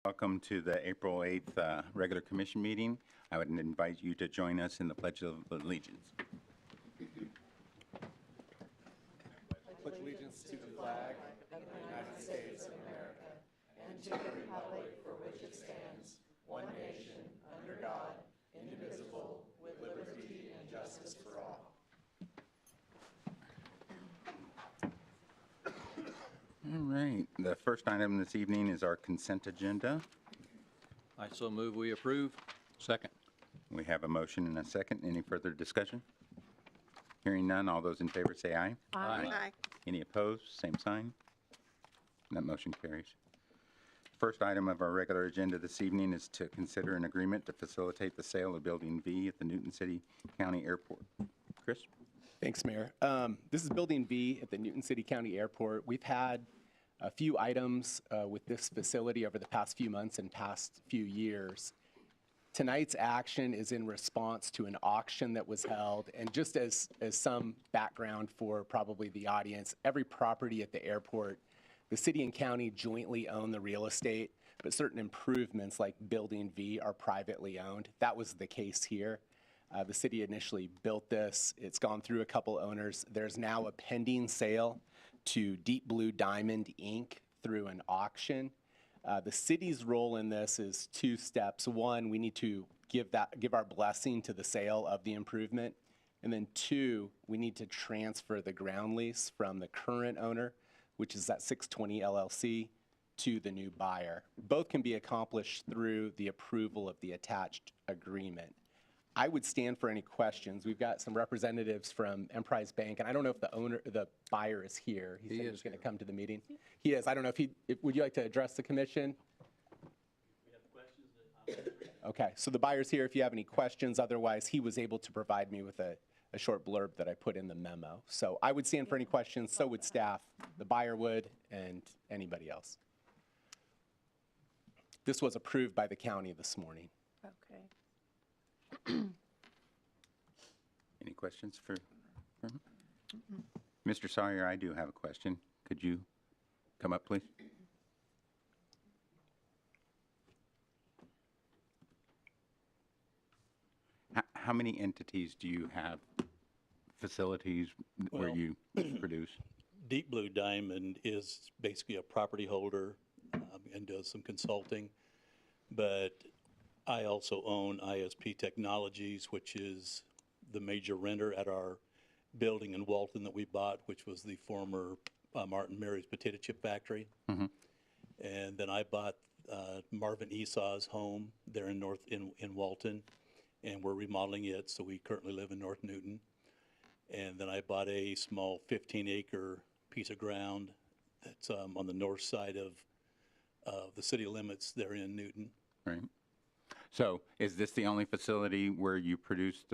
Welcome to the April 8th regular commission meeting. I would invite you to join us in the Pledge of Allegiance. Pledge allegiance to the flag of the United States of America and to the republic for which it stands, one nation, under God, indivisible, with liberty and justice for all. All right. The first item this evening is our consent agenda. I so move we approve. Second. We have a motion and a second. Any further discussion? Hearing none, all those in favor say aye. Aye. Any opposed? Same sign. That motion carries. First item of our regular agenda this evening is to consider an agreement to facilitate the sale of Building V at the Newton City County Airport. Chris? Thanks, Mayor. This is Building V at the Newton City County Airport. We've had a few items with this facility over the past few months and past few years. Tonight's action is in response to an auction that was held, and just as some background for probably the audience, every property at the airport, the city and county jointly own the real estate, but certain improvements like Building V are privately owned. That was the case here. The city initially built this. It's gone through a couple owners. There's now a pending sale to Deep Blue Diamond, Inc. through an auction. The city's role in this is two steps. One, we need to give our blessing to the sale of the improvement. And then two, we need to transfer the ground lease from the current owner, which is that 620 LLC, to the new buyer. Both can be accomplished through the approval of the attached agreement. I would stand for any questions. We've got some representatives from Emprise Bank, and I don't know if the buyer is here. He said he was going to come to the meeting. He is. I don't know if would you like to address the commission? We have questions that I'll answer. Okay, so the buyer's here if you have any questions. Otherwise, he was able to provide me with a short blurb that I put in the memo. So I would stand for any questions. So would staff. The buyer would, and anybody else. This was approved by the county this morning. Okay. Any questions for him? Mr. Sawyer, I do have a question. Could you come up, please? How many entities do you have, facilities where Well, you produce? Deep Blue Diamond is basically a property holder and does some consulting, but I also own ISP Technologies, which is the major renter at our building in Walton that we bought, which was the former Martin Mary's potato chip factory. Mm-hmm. And then I bought Marvin Esau's home there in Walton, and we're remodeling it, so we currently live in North Newton. And then I bought a small 15-acre piece of ground that's on the north side of the city limits there in Newton. Right. So is this the only facility where you produce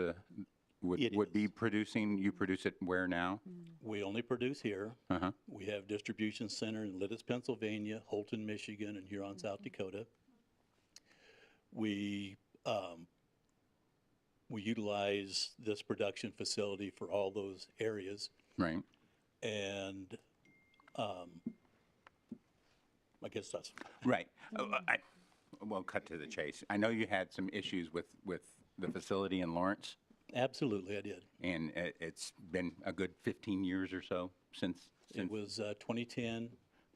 would be producing? You produce it where now? We only produce here. Uh-huh. We have distribution center in Lititz, Pennsylvania, Holton, Michigan, and Huron, South Dakota. We utilize this production facility for all those areas. Right. And I guess that's Right. Well, cut to the chase. I know you had some issues with the facility in Lawrence, absolutely I did. and it's been a good 15 years or so since. It was 2010.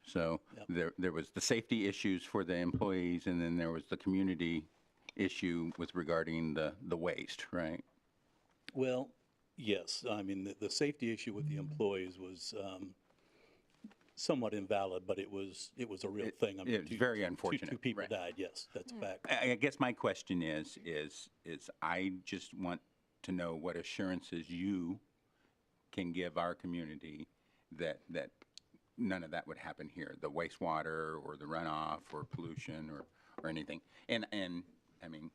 So Yep. there was the safety issues for the employees, and then there was the community issue with regarding the waste, right? Well, yes. I mean, the safety issue with the employees was somewhat invalid, but it was a real thing. I mean, it's very unfortunate. Two people Right. died. Yes, that's a fact. I guess my question is I just want to know what assurances you can give our community that none of that would happen here, the wastewater or the runoff or pollution or anything. And I mean,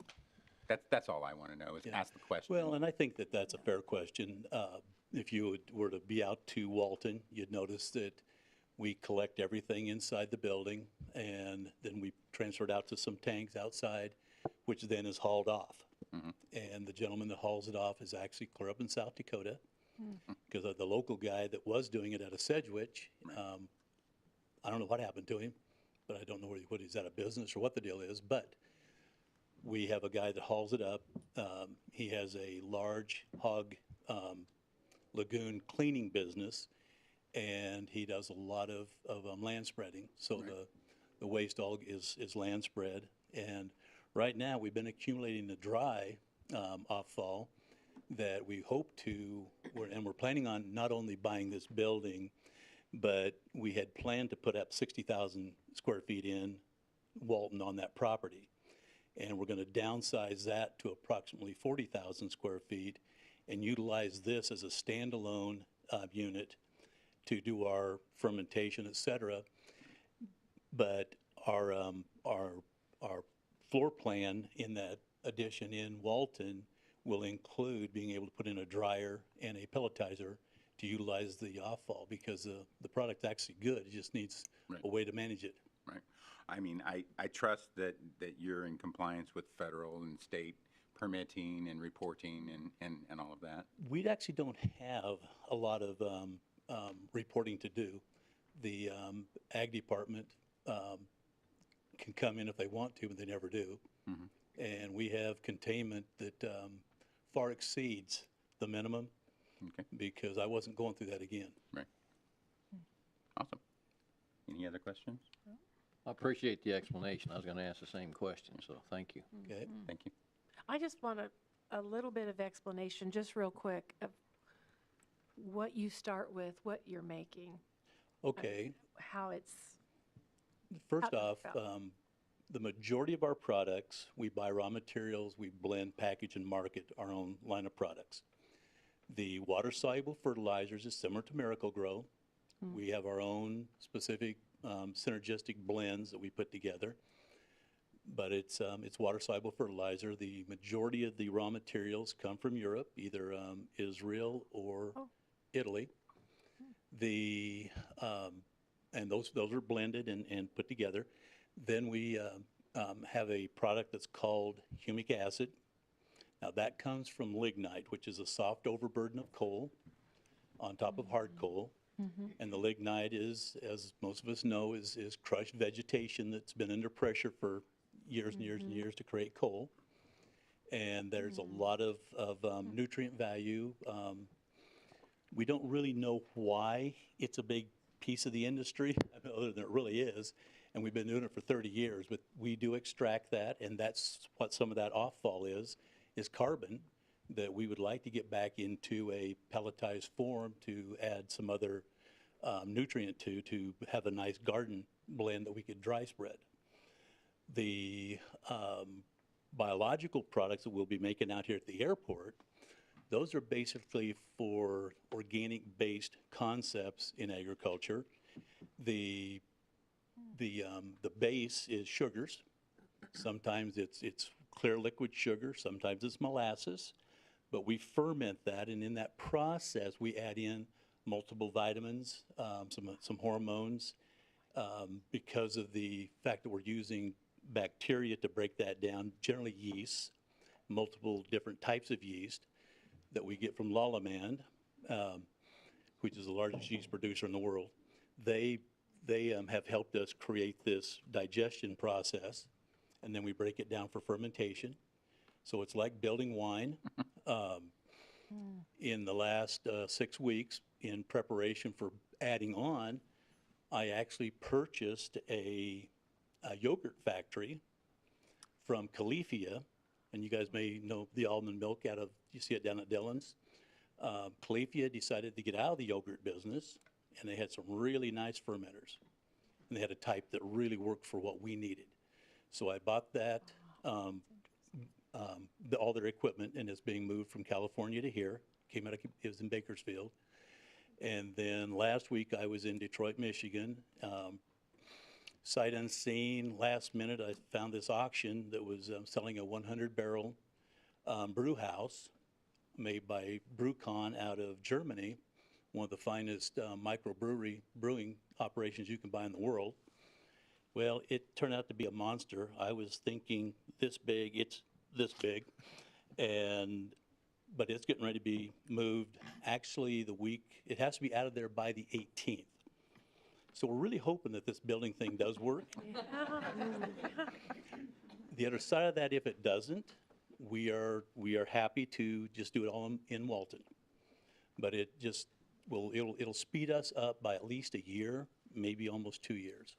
that's all I want to know is ask the question. Well, and I think that that's a fair question. If you were to be out to Walton, you'd notice that we collect everything inside the building, and then we transfer it out to some tanks outside, which then is hauled off. Mm-hmm. And the gentleman that hauls it off is actually clear up in South Dakota, because the local guy that was doing it out of Sedgwick, I don't know what happened to him, but I don't know what he's out of business or what the deal is. But we have a guy that hauls it up. He has a large hog lagoon cleaning business, and he does a lot of land spreading. So the waste all is land spread. And right now, we've been accumulating the dry off-fall that we hope to, and we're planning on not only buying this building, but we had planned to put up 60,000 square feet in Walton on that property. And we're going to downsize that to approximately 40,000 square feet and utilize this as a standalone unit to do our fermentation, et cetera. But our floor plan in that addition in Walton will include being able to put in a dryer and a pelletizer to utilize the off-fall, because the product's actually good. It just needs a way to manage it. Right. I mean, I trust that you're in compliance with federal and state permitting and reporting and all of that. We actually don't have a lot of reporting to do. The ag department can come in if they want to, but they never do. Mm-hmm. And we have containment that far exceeds the minimum, because I wasn't going through that again. Right. Awesome. Any other questions? I appreciate the explanation. I was going to ask the same question, so thank you. Okay. Thank you. I just want a little bit of explanation, just real quick, of what you start with, what you're making. Okay. How it's... First how- off, the majority of our products, we buy raw materials, we blend, package, and market our own line of products. The water-soluble fertilizers is similar to Miracle-Gro. We have our own specific synergistic blends that we put together, but it's water-soluble fertilizer. The majority of the raw materials come from Europe, either Israel or Italy. And those are blended and put together. Then we have a product that's called humic acid. Now that comes from lignite, which is a soft overburden of coal on top of hard coal. Mm-hmm. And the lignite is, as most of us know, is crushed vegetation that's been under pressure for years and years and years to create coal. And there's a lot of nutrient value. We don't really know why it's a big piece of the industry, other than it really is. And we've been doing it for 30 years, but we do extract that, and that's what some of that off-fall is carbon that we would like to get back into a pelletized form to add some other nutrient to have a nice garden blend that we could dry spread. The biological products that we'll be making out here at the airport, those are basically for organic-based concepts in agriculture. The base is sugars. Sometimes it's clear liquid sugar, sometimes it's molasses, but we ferment that, and in that process we add in multiple vitamins, some hormones, because of the fact that we're using bacteria to break that down, generally yeast, multiple different types of yeast that we get from Lallemand, which is the largest yeast producer in the world. They have helped us create this digestion process, and then we break it down for fermentation. So it's like building wine. In the last 6 weeks, in preparation for adding on, I actually purchased a yogurt factory from Califia, and you guys may know the almond milk you see it down at Dillon's. Califia decided to get out of the yogurt business, and they had some really nice fermenters. And they had a type that really worked for what we needed. So I bought that, all their equipment, and it's being moved from California to here. It was in Bakersfield. And then last week I was in Detroit, Michigan. Sight unseen, last minute, I found this auction that was selling a 100-barrel brew house made by Brewcon out of Germany, one of the finest brewing operations you can buy in the world. Well, it turned out to be a monster. I was thinking this big, it's this big, but it's getting ready to be moved. Actually, it has to be out of there by the 18th. So we're really hoping that this building thing does work. The other side of that, if it doesn't, we are happy to just do it all in Walton. But it just it'll speed us up by at least a year, maybe almost 2 years,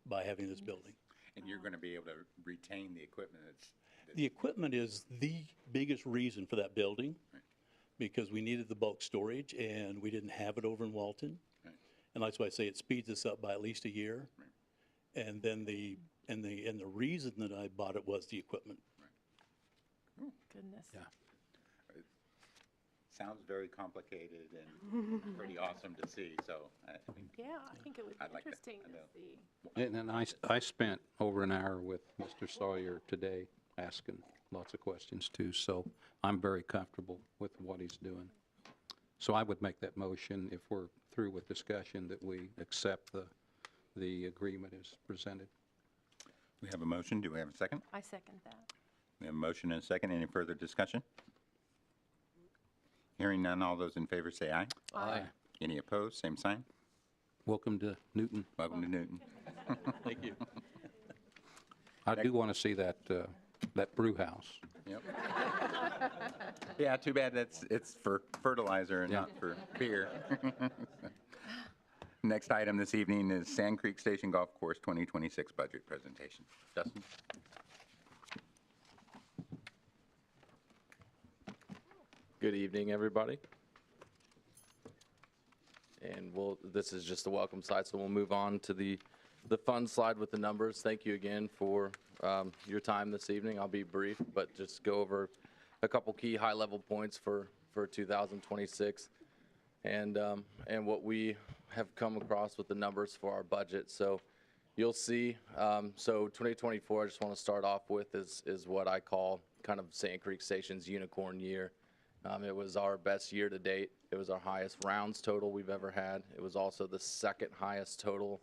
by having this building. And you're going to be able to retain the equipment that's The equipment is the biggest reason for that building, because we needed the bulk storage and we didn't have it over in Walton. Right. And that's why I say it speeds us up by at least a year. Right. And then the reason that I bought it was the equipment. Goodness. Yeah. sounds very complicated and pretty awesome to see, so I think Yeah, I think it would I'd be like to- interesting I to know. see. And then I spent over an hour with Mr. Sawyer today asking lots of questions too, so I'm very comfortable with what he's doing. So I would make that motion if we're through with discussion that we accept the agreement as presented. we have a motion. Do we have a second? I second that. We have a motion and a second. Any further discussion? Hearing none, all those in favor say aye. Aye. Any opposed, same sign. Welcome to Newton. Welcome to Newton. Thank you. I do want to see that brew house. Yep. Yeah, too bad it's for fertilizer and not for beer. Next item this evening is Sand Creek Station Golf Course 2026 budget presentation. Justin? Good evening, everybody. And this is just the welcome slide, so we'll move on to the fun slide with the numbers. Thank you again for your time this evening. I'll be brief, but just go over a couple key high-level points for 2026 and what we have come across with the numbers for our budget. So you'll see, so 2024, I just want to start off with is what I call kind of Sand Creek Station's unicorn year. It was our best year to date. It was our highest rounds total we've ever had. It was also the second highest total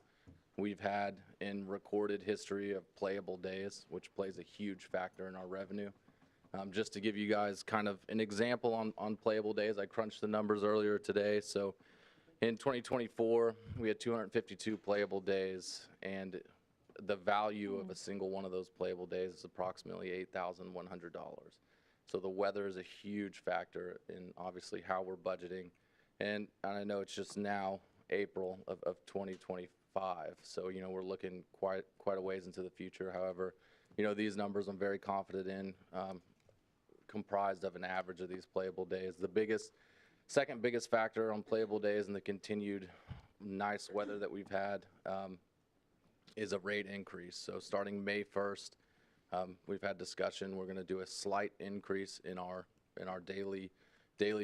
we've had in recorded history of playable days, which plays a huge factor in our revenue. Just to give you guys kind of an example on playable days, I crunched the numbers earlier today. So in 2024, we had 252 playable days, and the value of a single one of those playable days is approximately $8,100. So the weather is a huge factor in obviously how we're budgeting. And I know it's just now April of 2025. So, we're looking quite a ways into the future. However, these numbers I'm very confident in, comprised of an average of these playable days. The second biggest factor on playable days and the continued nice weather that we've had is a rate increase. So starting May 1st, we've had discussion. We're going to do a slight increase in our daily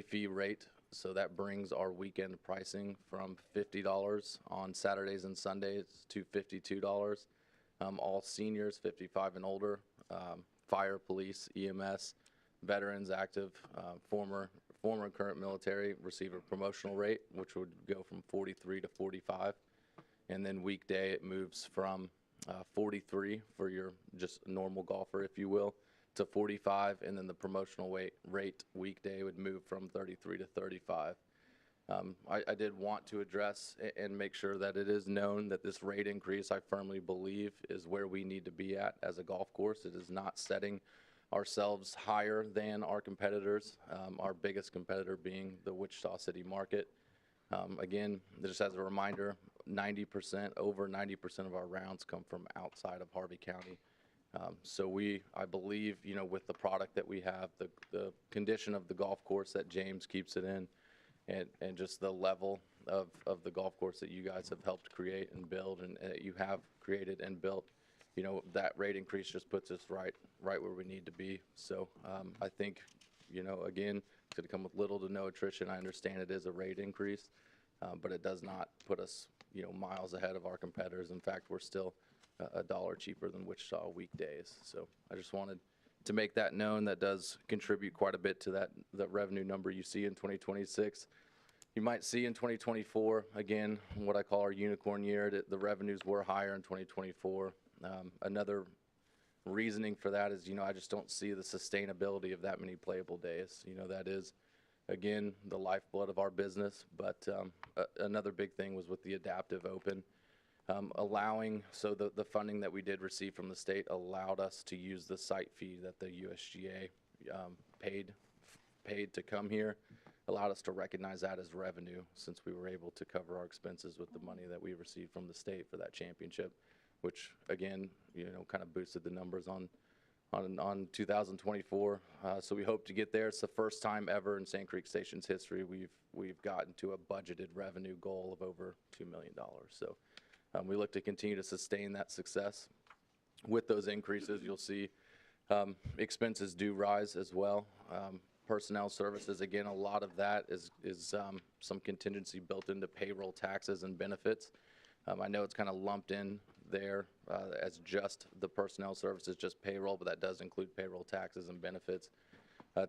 fee rate. So that brings our weekend pricing from $50 on Saturdays and Sundays to $52. All seniors, 55 and older, fire, police, EMS, veterans, active, former and current military receive a promotional rate, which would go from 43 to 45. And then weekday, it moves from 43 for your just normal golfer, if you will, to 45, and then the promotional rate weekday would move from 33 to 35. I did want to address and make sure that it is known that this rate increase, I firmly believe, is where we need to be at as a golf course. It is not setting ourselves higher than our competitors, our biggest competitor being the Wichita City market. Again, just as a reminder, over 90% of our rounds come from outside of Harvey County. So I believe, with the product that we have, the condition of the golf course that James keeps it in, and just the level of the golf course that you guys have helped create and build, and you have created and built, that rate increase just puts us right where we need to be. So I think, again, it's going to come with little to no attrition. I understand it is a rate increase, but it does not put us, miles ahead of our competitors. In fact, we're still $1 cheaper than Wichita weekdays. So I just wanted to make that known. That does contribute quite a bit to that revenue number you see in 2026. You might see in 2024, again, what I call our unicorn year, that the revenues were higher in 2024. Another reasoning for that is, I just don't see the sustainability of that many playable days. That is, again, the lifeblood of our business. But another big thing was with the Adaptive Open. So the funding that we did receive from the state allowed us to use the site fee that the USGA paid to come here, allowed us to recognize that as revenue since we were able to cover our expenses with the money that we received from the state for that championship, which again, kind of boosted the numbers on 2024. So we hope to get there. It's the first time ever in Sand Creek Station's history we've gotten to a budgeted revenue goal of over $2 million. So we look to continue to sustain that success. With those increases, you'll see expenses do rise as well. Personnel services, again, a lot of that is some contingency built into payroll taxes and benefits. I know it's kind of lumped in there as just the personnel services, just payroll, but that does include payroll taxes and benefits.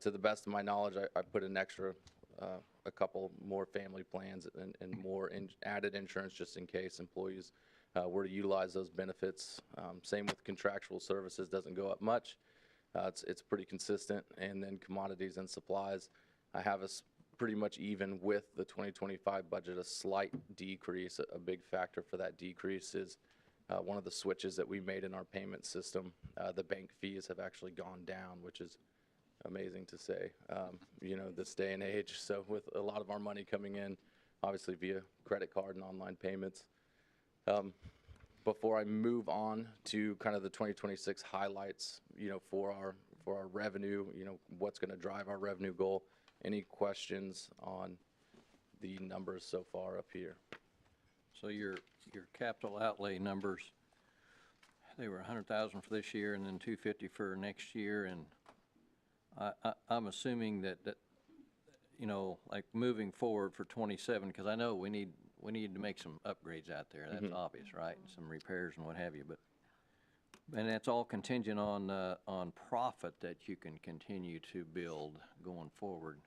To the best of my knowledge, I put an extra, a couple more family plans and more added insurance just in case employees were to utilize those benefits. Same with contractual services, doesn't go up much. It's pretty consistent. And then commodities and supplies, I have us pretty much even with the 2025 budget, a slight decrease. A big factor for that decrease is one of the switches that we made in our payment system. The bank fees have actually gone down, which is amazing to say, this day and age. So with a lot of our money coming in, obviously via credit card and online payments. Before I move on to kind of the 2026 highlights, for our revenue, what's going to drive our revenue goal. Any questions on the numbers so far up here? So your capital outlay numbers, they were 100,000 for this year and then 250 for next year, and I'm assuming that like moving forward for 27, because I know we need to make some upgrades out there. That's obvious, right? Some repairs and what have you, and that's all contingent on profit that you can continue to build going forward.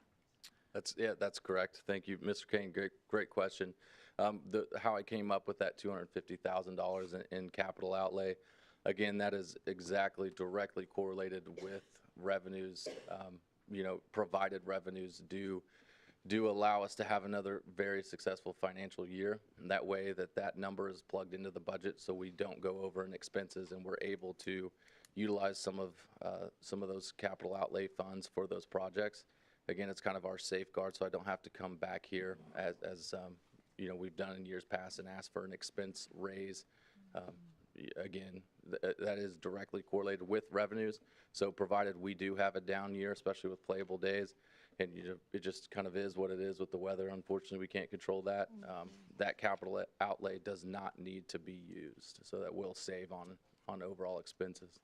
That's correct. Thank you, Mr. Kane. Great question. How I came up with that $250,000 in capital outlay, again, that is exactly directly correlated with revenues. Provided revenues do allow us to have another very successful financial year. And that way that number is plugged into the budget, so we don't go over in expenses, and we're able to utilize some of those capital outlay funds for those projects. Again, it's kind of our safeguard, so I don't have to come back here as we've done in years past and ask for an expense raise. Again, that is directly correlated with revenues. So provided we do have a down year, especially with playable days, and it just kind of is what it is with the weather. Unfortunately, we can't control that. That capital outlay does not need to be used, so that will save on overall expenses.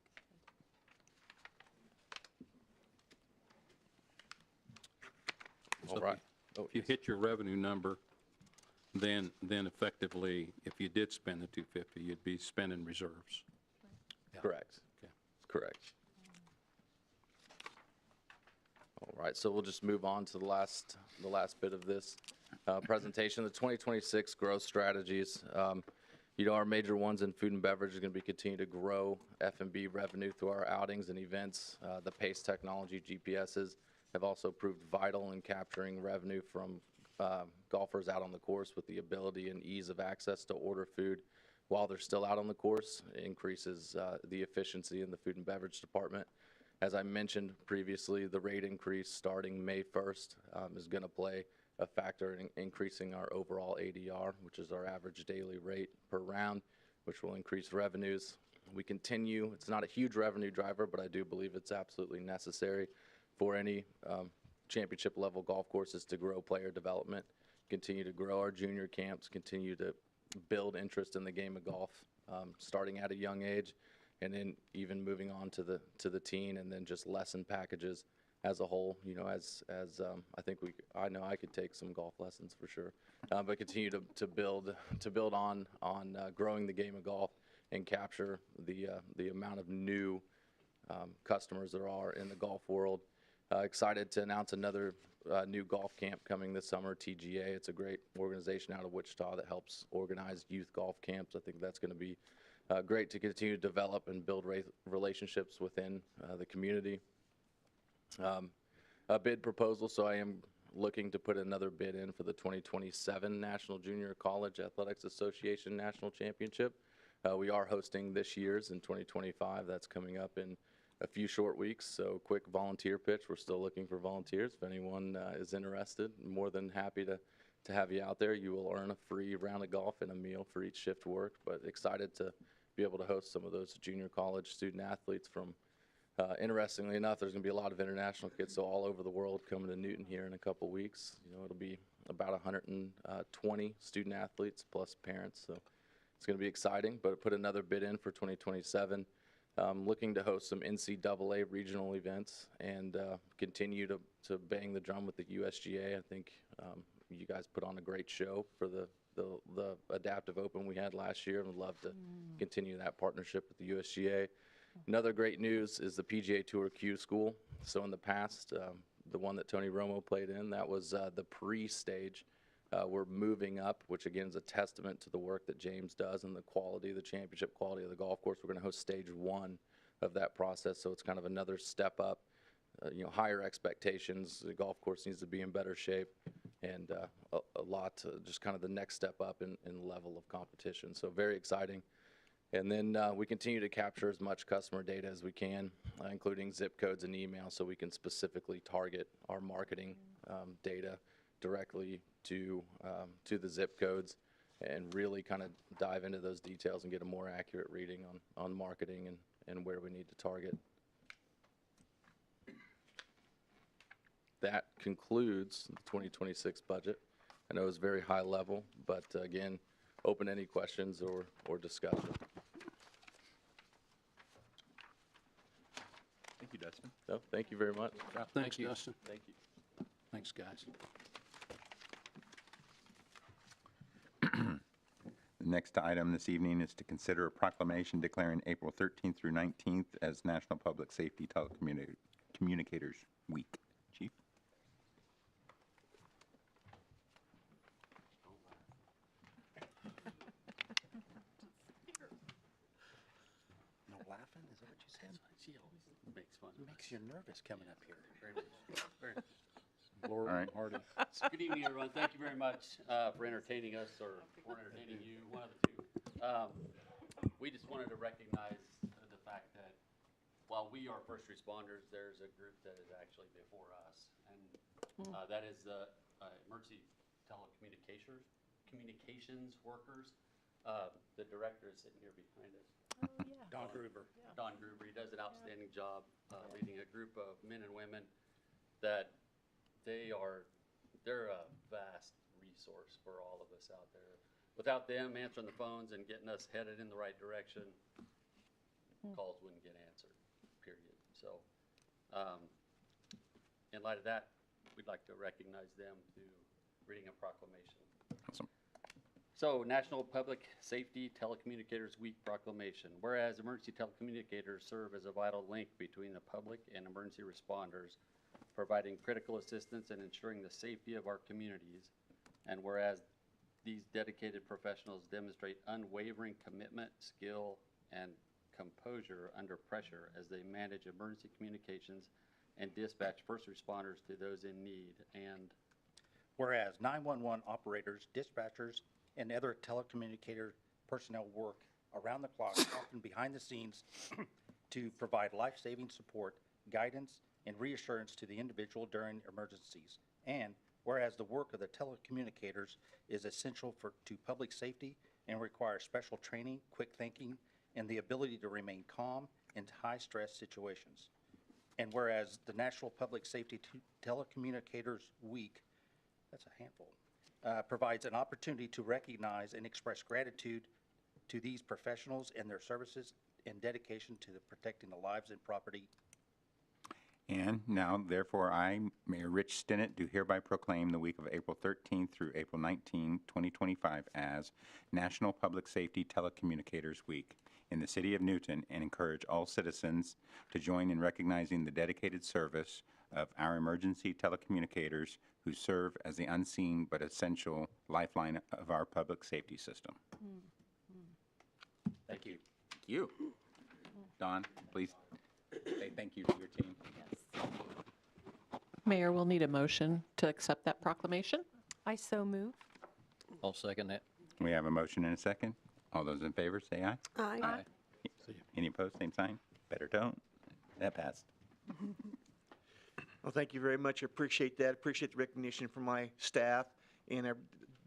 All right. If you hit your revenue number, then effectively, if you did spend the 250, you'd be spending reserves. Correct. Okay. Correct. All right, so we'll just move on to the last bit of this presentation, the 2026 growth strategies. Our major ones in food and beverage is going to be continue to grow F&B revenue through our outings and events. The PACE technology, GPSs, have also proved vital in capturing revenue from golfers out on the course with the ability and ease of access to order food while they're still out on the course. It increases the efficiency in the food and beverage department. As I mentioned previously, the rate increase starting May 1st is going to play a factor in increasing our overall ADR, which is our average daily rate per round, which will increase revenues. We continue, it's not a huge revenue driver, but I do believe it's absolutely necessary for any championship level golf courses to grow player development, continue to grow our junior camps, continue to build interest in the game of golf, starting at a young age, and then even moving on to the teen, and then just lesson packages as a whole. I know I could take some golf lessons for sure, but continue to build on growing the game of golf and capture the amount of new customers there are in the golf world. Excited to announce another new golf camp coming this summer, TGA. It's a great organization out of Wichita that helps organize youth golf camps. I think that's going to be great to continue to develop and build relationships within the community. A bid proposal, so I am looking to put another bid in for the 2027 National Junior College Athletics Association National Championship. We are hosting this year's in 2025. That's coming up in a few short weeks, so quick volunteer pitch. We're still looking for volunteers. If anyone is interested, more than happy to have you out there. You will earn a free round of golf and a meal for each shift worked, but excited to be able to host some of those junior college student athletes from, interestingly enough, there's going to be a lot of international kids, so all over the world coming to Newton here in a couple weeks. You know, it'll be about 120 student athletes plus parents, so it's going to be exciting, but put another bid in for 2027. Looking to host some NCAA regional events and continue to bang the drum with the USGA. I think you guys put on a great show for the Adaptive Open we had last year, and would love to continue that partnership with the USGA. Another great news is the PGA Tour Q School. So in the past, the one that Tony Romo played in, that was the pre-stage. We're moving up, which again is a testament to the work that James does and the quality, the championship quality of the golf course. We're going to host stage 1 of that process, so it's kind of another step up, higher expectations. The golf course needs to be in better shape, and a lot to just kind of the next step up in level of competition. So very exciting. And then we continue to capture as much customer data as we can, including zip codes and email, so we can specifically target our marketing data directly to the zip codes and really kind of dive into those details and get a more accurate reading on marketing and where we need to target. That concludes the 2026 budget. I know it's very high level, but again, open any questions or discussion. Thank you, Dustin. No, thank you very much. Thanks, Dustin. Thank you. Thanks, guys. The next item this evening is to consider a proclamation declaring April 13th through 19th as National Public Safety Telecommunicators Week. Chief? No laughing? Is that what you said? She always makes fun of Makes you nervous coming up here. Very much. Very much. Laura All right. Hardy. Good evening, everyone. Thank you very much for entertaining us, or for entertaining you, one of the two. We just wanted to recognize the fact that while we are first responders, there's a group that is actually before us, and that is the emergency communications workers. The director is sitting here behind us. Oh, yeah. Don Gruber. Don Gruber, he does an outstanding job leading a group of men and women that they're a vast resource for all of us out there. Without them answering the phones and getting us headed in the right direction, calls wouldn't get answered, period. So in light of that, we'd like to recognize them through reading a proclamation. Awesome. So, National Public Safety Telecommunicators Week proclamation. Whereas emergency telecommunicators serve as a vital link between the public and emergency responders, providing critical assistance and ensuring the safety of our communities. And whereas these dedicated professionals demonstrate unwavering commitment, skill, and composure under pressure as they manage emergency communications and dispatch first responders to those in need. And Whereas 911 operators, dispatchers, and other telecommunicator personnel work around the clock, often behind the scenes, to provide life-saving support, guidance, and reassurance to the individual during emergencies. And whereas the work of the telecommunicators is essential to public safety and requires special training, quick thinking, and the ability to remain calm in high-stress situations. And whereas the National Public Safety Telecommunicators Week, that's a handful, provides an opportunity to recognize and express gratitude to these professionals and their services and dedication to protecting the lives and property. And now, therefore, I, Mayor Rich Stinnett, do hereby proclaim the week of April 13th through April 19, 2025 as National Public Safety Telecommunicators Week in the city of Newton, and encourage all citizens to join in recognizing the dedicated service of our emergency telecommunicators who serve as the unseen but essential lifeline of our public safety system. Thank you. Thank you. Don, please say thank you to your team. Yes. Mayor, we'll need a motion to accept that proclamation. I so move. I'll second that. We have a motion and a second. All those in favor, say aye. Aye. Any opposed, same sign. Better don't. That passed. Well, thank you very much. I appreciate that. Appreciate the recognition from my staff, and I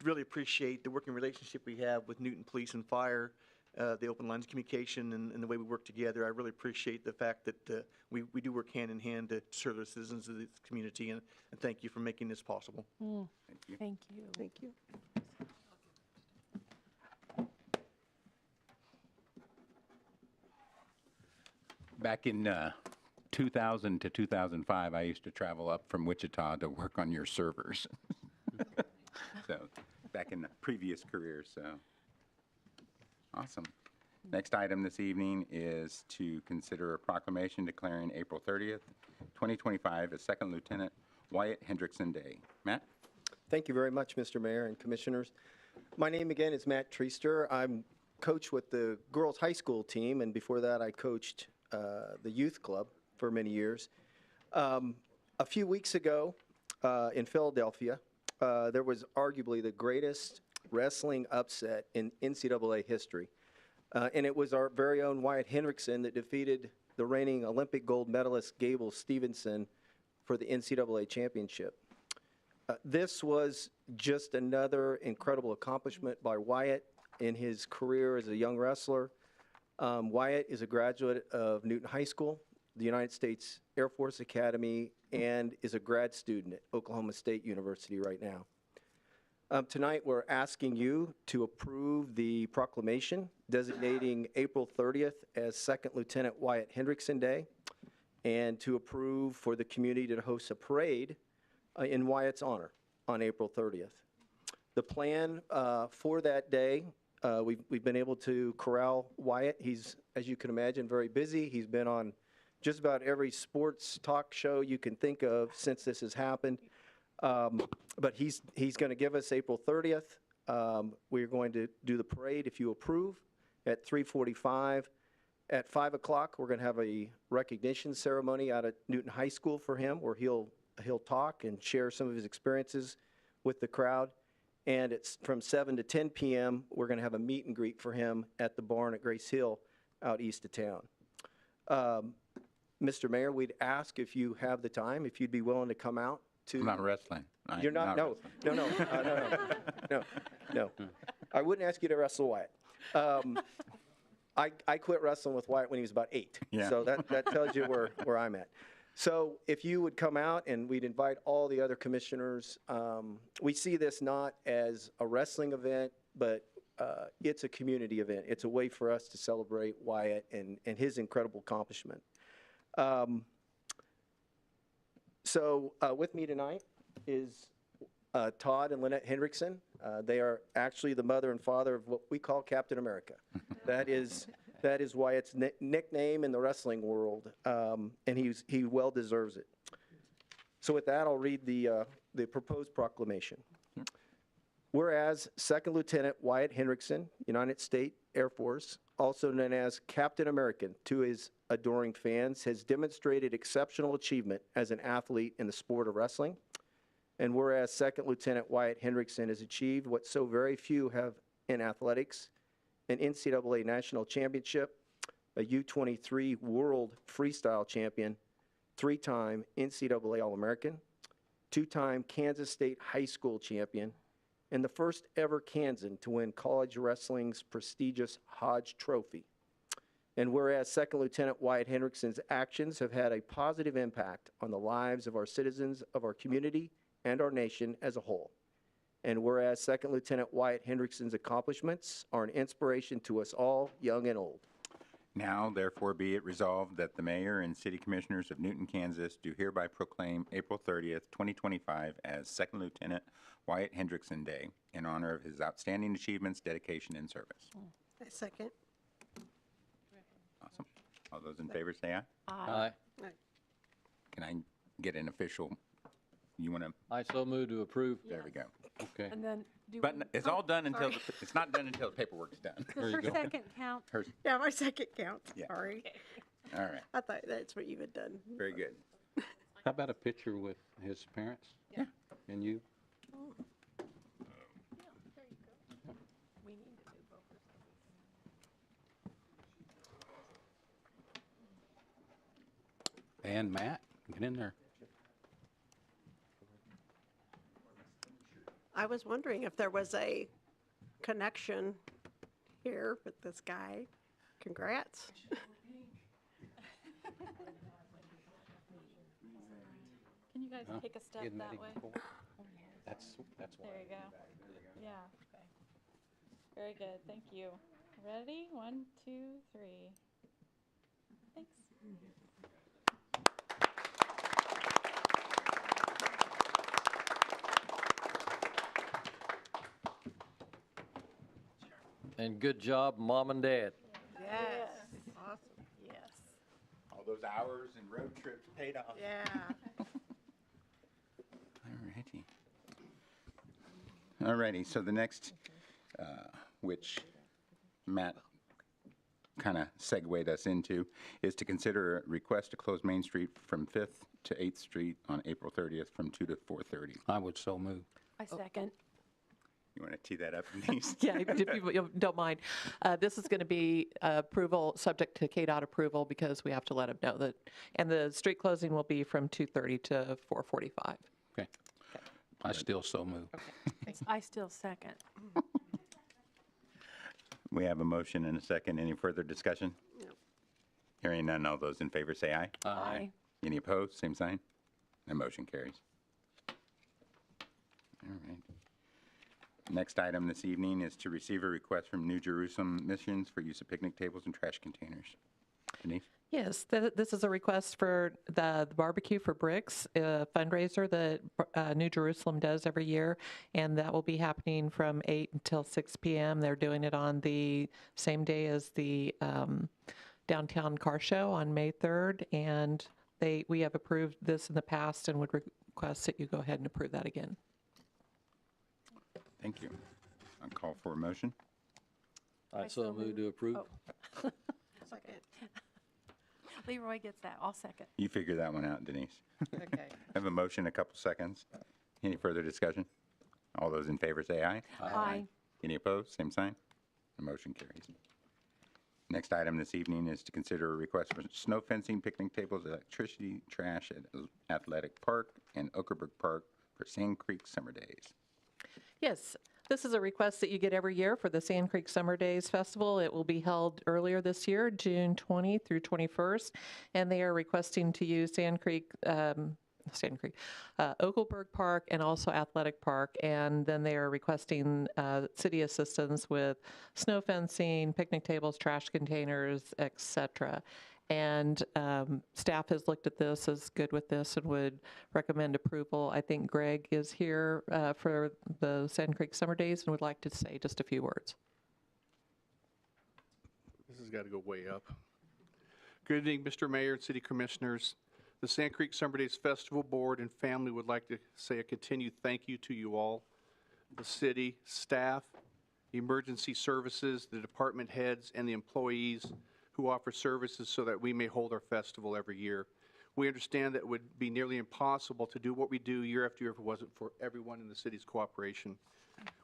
really appreciate the working relationship we have with Newton Police and Fire, the open lines of communication, and the way we work together. I really appreciate the fact that we do work hand in hand to serve the citizens of this community, and thank you for making this possible. Thank you. Thank you. Thank you. Back in 2000 to 2005, I used to travel up from Wichita to work on your servers. So, back in the previous career, so. Awesome. Next item this evening is to consider a proclamation declaring April 30th, 2025 as Second Lieutenant Wyatt Hendrickson Day. Matt? Thank you very much, Mr. Mayor and Commissioners. My name again is Matt Treaster. I'm coach with the girls' high school team, and before that I coached the youth club for many years. A few weeks ago in Philadelphia, there was arguably the greatest wrestling upset in NCAA history. And it was our very own Wyatt Hendrickson that defeated the reigning Olympic gold medalist Gable Stevenson for the NCAA championship. This was just another incredible accomplishment by Wyatt in his career as a young wrestler. Wyatt is a graduate of Newton High School, the United States Air Force Academy, and is a grad student at Oklahoma State University right now. Tonight, we're asking you to approve the proclamation designating April 30th as Second Lieutenant Wyatt Hendrickson Day, and to approve for the community to host a parade in Wyatt's honor on April 30th. The plan for that day, we've been able to corral Wyatt. He's, as you can imagine, very busy. He's been on just about every sports talk show you can think of since this has happened. But he's going to give us April 30th. We're going to do the parade, if you approve, at 3:45. At 5 o'clock, we're going to have a recognition ceremony out at Newton High School for him, where he'll talk and share some of his experiences with the crowd. And it's from 7 to 10 p.m., we're going to have a meet and greet for him at the barn at Grace Hill out east of town. Mr. Mayor, we'd ask if you have the time, if you'd be willing to come out to... I'm not wrestling. You're not? No. I wouldn't ask you to wrestle Wyatt. I quit wrestling with Wyatt when he was about 8. Yeah. So that tells you where I'm at. So if you would come out, and we'd invite all the other commissioners. We see this not as a wrestling event, but it's a community event. It's a way for us to celebrate Wyatt and his incredible accomplishment. So with me tonight is Todd and Lynette Hendrickson. They are actually the mother and father of what we call Captain America. That is Wyatt's nickname in the wrestling world, and he well deserves it. So with that, I'll read the proposed proclamation. Whereas Second Lieutenant Wyatt Hendrickson, United States Air Force, also known as Captain American to his adoring fans, has demonstrated exceptional achievement as an athlete in the sport of wrestling. And whereas Second Lieutenant Wyatt Hendrickson has achieved what so very few have in athletics, an NCAA national championship, a U23 world freestyle champion, 3-time NCAA All-American, 2-time Kansas State high school champion, and the first ever Kansan to win college wrestling's prestigious Hodge Trophy. And whereas Second Lieutenant Wyatt Hendrickson's actions have had a positive impact on the lives of our citizens, of our community, and our nation as a whole. And whereas Second Lieutenant Wyatt Hendrickson's accomplishments are an inspiration to us all, young and old. Now, therefore, be it resolved that the mayor and city commissioners of Newton, Kansas do hereby proclaim April 30th, 2025 as Second Lieutenant Wyatt Hendrickson Day in honor of his outstanding achievements, dedication, and service. I second. Awesome. All those in favor say aye. Aye. Can I get an official, you want to, I so move to approve. there we go. Okay. And then do But we- it's all done until, sorry. it's not done until the paperwork's done. Does her second count? Yeah, my second count. Yeah. Sorry. All right, I thought that's what you had done. very good. How about a picture with his parents? Yeah. And you? We need to do both. And Matt, get in there. I was wondering if there was a connection here with this guy. Congrats. Can you guys take a step Isn't that even way? cool? That's why. There you go. Yeah. Very good. Thank you. Ready? 1, 2, 3. Thanks. And good job, Mom and Dad. Yes. Awesome. Yes. All those hours and road trips paid off. Yeah. Alrighty, so the next, which Matt kind of segued us into, is to consider a request to close Main Street from 5th to 8th Street on April 30th from 2 to 4:30. I would so move. I second. You want to tee that up, Denise? Yeah, if you don't mind. This is going to be approval, subject to KDOT approval, because we have to let them know that, and the street closing will be from 2:30 to 4:45. Okay. I still so move. I still second. We have a motion and a second. Any further discussion? No. Hearing none, all those in favor say aye. Aye. Any opposed? Same sign. The motion carries. All right. Next item this evening is to receive a request from New Jerusalem Missions for use of picnic tables and trash containers. Denise? Yes, this is a request for the Barbecue for Bricks, a fundraiser that New Jerusalem does every year, and that will be happening from 8 until 6 p.m. They're doing it on the same day as the downtown car show on May 3rd, and we have approved this in the past and would request that you go ahead and approve that again. Thank you. I'll call for a motion. I so move to approve. Second. Leroy gets that. I'll second. You figure that one out, Denise. Okay. I have a motion, a couple seconds. Any further discussion? All those in favor say aye. Aye. Any opposed? Same sign. The motion carries. Next item this evening is to consider a request for snow fencing, picnic tables, electricity, trash at Athletic Park and Oakerburg Park for Sand Creek Summer Days. Yes, this is a request that you get every year for the Sand Creek Summer Days Festival. It will be held earlier this year, June 20 through 21st, and they are requesting to use Oakerburg Park and also Athletic Park, and then they are requesting city assistance with snow fencing, picnic tables, trash containers, etc. And staff has looked at this, is good with this, and would recommend approval. I think Greg is here for the Sand Creek Summer Days and would like to say just a few words. This has got to go way up. Good evening, Mr. Mayor and City Commissioners. The Sand Creek Summer Days Festival Board and family would like to say a continued thank you to you all, the city, staff, emergency services, the department heads, and the employees who offer services so that we may hold our festival every year. We understand that it would be nearly impossible to do what we do year after year if it wasn't for everyone in the city's cooperation.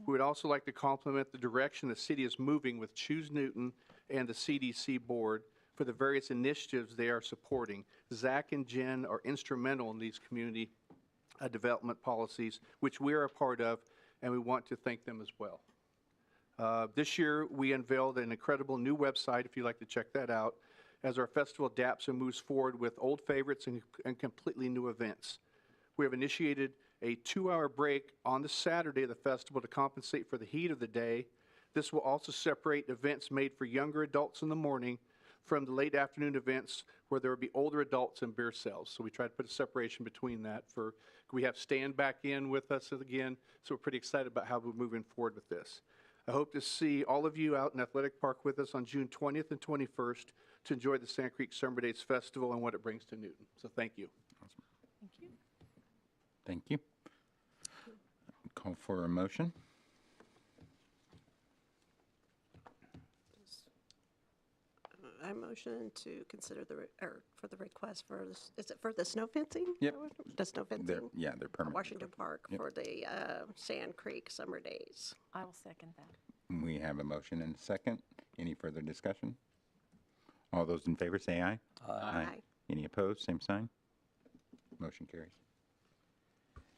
We would also like to compliment the direction the city is moving with Choose Newton and the CDC board for the various initiatives they are supporting. Zach and Jen are instrumental in these community development policies, which we are a part of, and we want to thank them as well. This year, we unveiled an incredible new website, if you'd like to check that out, as our festival adapts and moves forward with old favorites and completely new events. We have initiated a 2-hour break on the Saturday of the festival to compensate for the heat of the day. This will also separate events made for younger adults in the morning from the late afternoon events where there will be older adults and beer sales. So we try to put a separation between that. We have Stan back in with us again, so we're pretty excited about how we're moving forward with this. I hope to see all of you out in Athletic Park with us on June 20th and 21st to enjoy the Sand Creek Summer Days Festival and what it brings to Newton. So thank you. Awesome. Thank you. Call for a motion. I motion to consider for the request for, is it for the snow fencing? Yep. The snow fencing? They're for permanent. Washington Park Yep. for the Sand Creek Summer Days. I will second that. We have a motion and a second. Any further discussion? All those in favor say aye. Aye. Any opposed, same sign. Motion carries.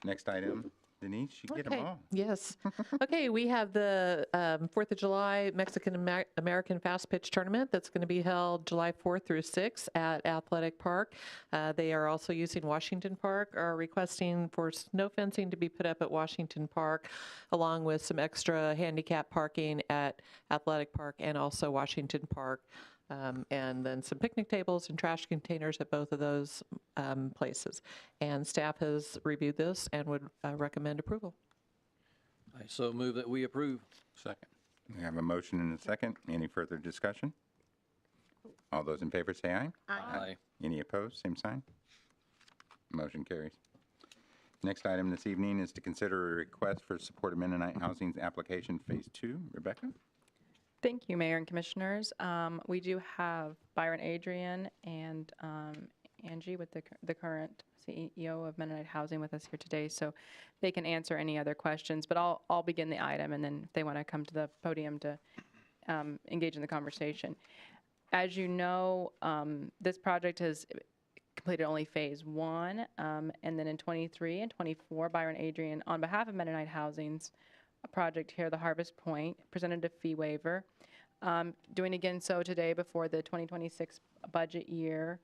Next item, Denise, you get them Okay, all. yes. Okay, we have the 4th of July Mexican Fast Pitch Tournament that's going to be held July 4th through 6th at Athletic Park. They are also using Washington Park, are requesting for snow fencing to be put up at Washington Park, along with some extra handicap parking at Athletic Park and also Washington Park. And then some picnic tables and trash containers at both of those places. And staff has reviewed this and would recommend approval. I so move that we approve. Second. We have a motion and a second. Any further discussion? All those in favor say aye. Aye. Any opposed, same sign. Motion carries. Next item this evening is to consider a request for support of Mennonite Housing's application Phase 2. Rebecca? Thank you, Mayor and Commissioners. We do have Byron Adrian and Angie with the current CEO of Mennonite Housing with us here today, so they can answer any other questions. But I'll begin the item, and then if they want to come to the podium to engage in the conversation. As you know, this project has completed only Phase 1, and then in 23 and 24, Byron Adrian, on behalf of Mennonite Housing's a project here, the Harvest Point, presented a fee waiver. Doing again so today before the 2026 budget year.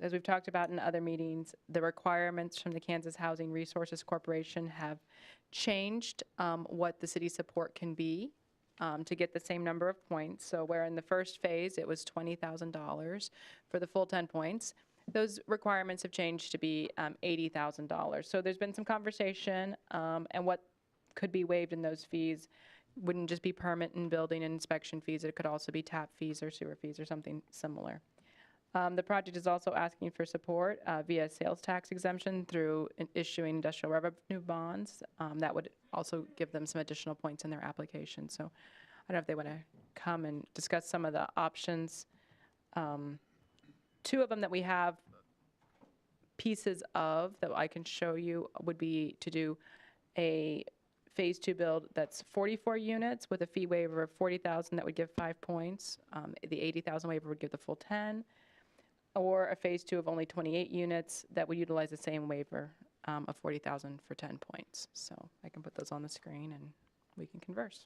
As we've talked about in other meetings, the requirements from the Kansas Housing Resources Corporation have changed what the city support can be to get the same number of points. So where in the first phase it was $20,000 for the full 10 points, those requirements have changed to be $80,000. So there's been some conversation, and what could be waived in those fees wouldn't just be permit and building and inspection fees. It could also be tap fees or sewer fees or something similar. The project is also asking for support via sales tax exemption through issuing industrial revenue bonds. That would also give them some additional points in their application. So I don't know if they want to come and discuss some of the options. Two of them that we have pieces of that I can show you would be to do a Phase 2 build that's 44 units with a fee waiver of $40,000 that would give 5 points. The $80,000 waiver would give the full 10. Or a Phase 2 of only 28 units that would utilize the same waiver of $40,000 for 10 points. So I can put those on the screen and we can converse.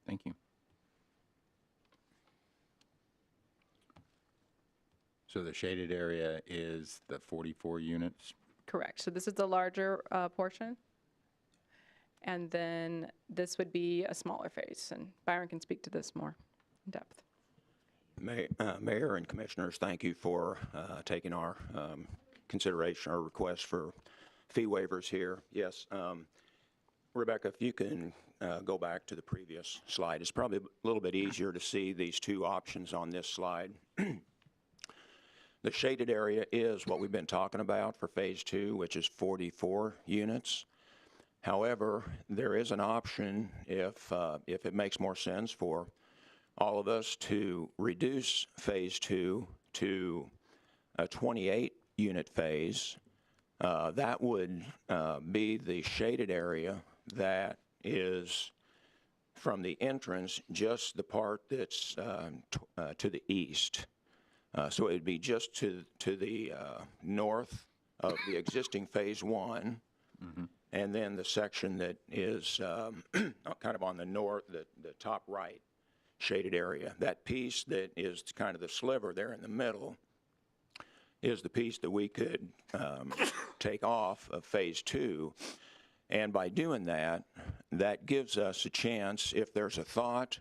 Thank you. So the shaded area is the 44 units? Correct. So this is the larger portion. And then this would be a smaller phase. And Byron can speak to this more in depth. Mayor and Commissioners, thank you for taking our consideration, our request for fee waivers here. Yes, Rebecca, if you can go back to the previous slide. It's probably a little bit easier to see these two options on this slide. The shaded area is what we've been talking about for Phase 2, which is 44 units. However, there is an option if it makes more sense for all of us to reduce Phase 2 to a 28-unit phase. That would be the shaded area that is from the entrance, just the part that's to the east. So it would be just to the north of the existing Phase 1. Mm-hmm. And then the section that is kind of on the north, the top right shaded area. That piece that is kind of the sliver there in the middle is the piece that we could take off of Phase 2. And by doing that, that gives us a chance, if there's a thought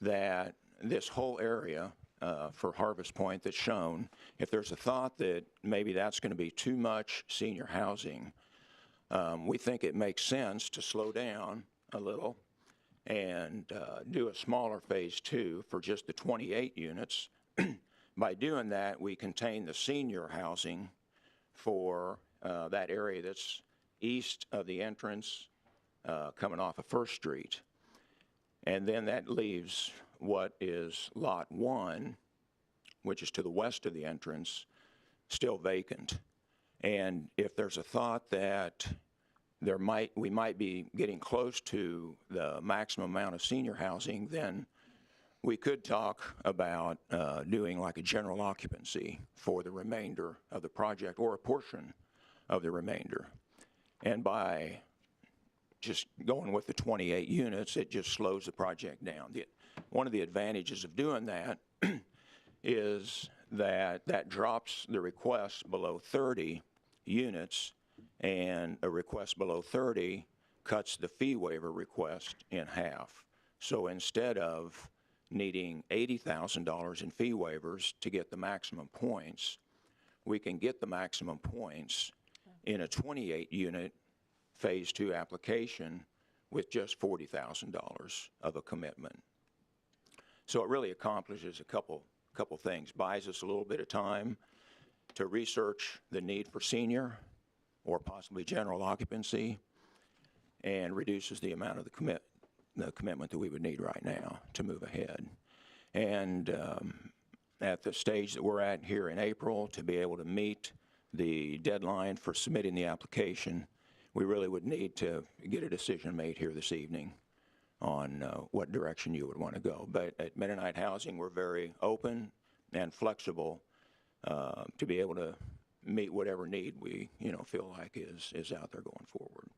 that this whole area for Harvest Point that's shown, if there's a thought that maybe that's going to be too much senior housing, we think it makes sense to slow down a little and do a smaller Phase 2 for just the 28 units. By doing that, we contain the senior housing for that area that's east of the entrance coming off of First Street. And then that leaves what is Lot 1, which is to the west of the entrance, still vacant. And if there's a thought that we might be getting close to the maximum amount of senior housing, then we could talk about doing like a general occupancy for the remainder of the project or a portion of the remainder. And by just going with the 28 units, it just slows the project down. One of the advantages of doing that is that drops the request below 30 units, and a request below 30 cuts the fee waiver request in half. So instead of needing $80,000 in fee waivers to get the maximum points, we can get the maximum points in a 28-unit Phase 2 application with just $40,000 of a commitment. So it really accomplishes a couple things. Buys us a little bit of time to research the need for senior or possibly general occupancy, and reduces the amount of the commitment that we would need right now to move ahead. And at the stage that we're at here in April, to be able to meet the deadline for submitting the application, we really would need to get a decision made here this evening on what direction you would want to go. But at Mennonite Housing, we're very open and flexible to be able to meet whatever need we feel like is out there going forward.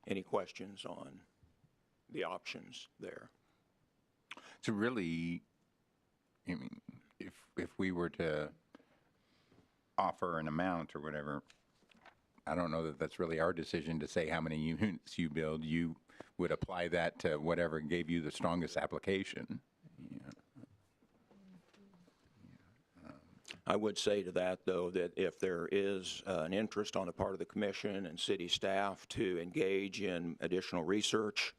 Any questions on the options there? So really, I mean, if we were to offer an amount or whatever, I don't know that that's really our decision to say how many units you build. You would apply that to whatever gave you the strongest application. I would say to that, though, that if there is an interest on the part of the commission and city staff to engage in additional research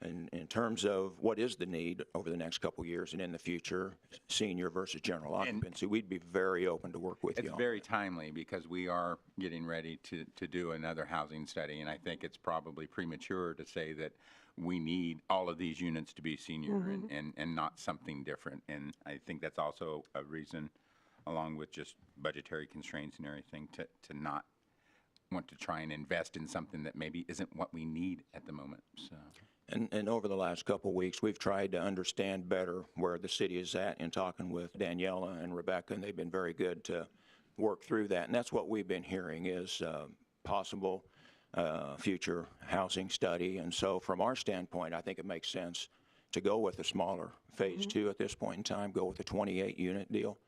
in terms of what is the need over the next couple of years and in the future, senior versus general occupancy, we'd be very open to work with you. It's very timely because we are getting ready to do another housing study, and I think it's probably premature to say that we need all of these units to be senior and not something different. And I think that's also a reason, along with just budgetary constraints and everything, to not want to try and invest in something that maybe isn't what we need at the moment. So. And over the last couple of weeks, we've tried to understand better where the city is at in talking with Daniela and Rebecca, and they've been very good to work through that. And that's what we've been hearing is possible future housing study. And so from our standpoint, I think it makes sense to go with a smaller Phase 2 at this point in time, go with a 28-unit deal.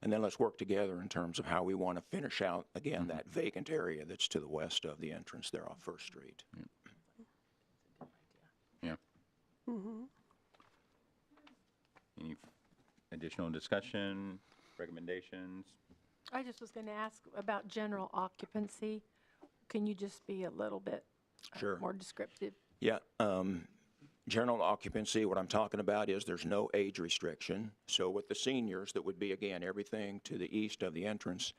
And then let's work together in terms of how we want to finish out, again, that vacant area that's to the west of the entrance there off First Street. Yeah. Any additional discussion, recommendations? I just was going to ask about general occupancy. Can you just be a little bit Sure. more descriptive? Yeah. General occupancy, what I'm talking about is there's no age restriction. So with the seniors, that would be, again, everything to the east of the entrance.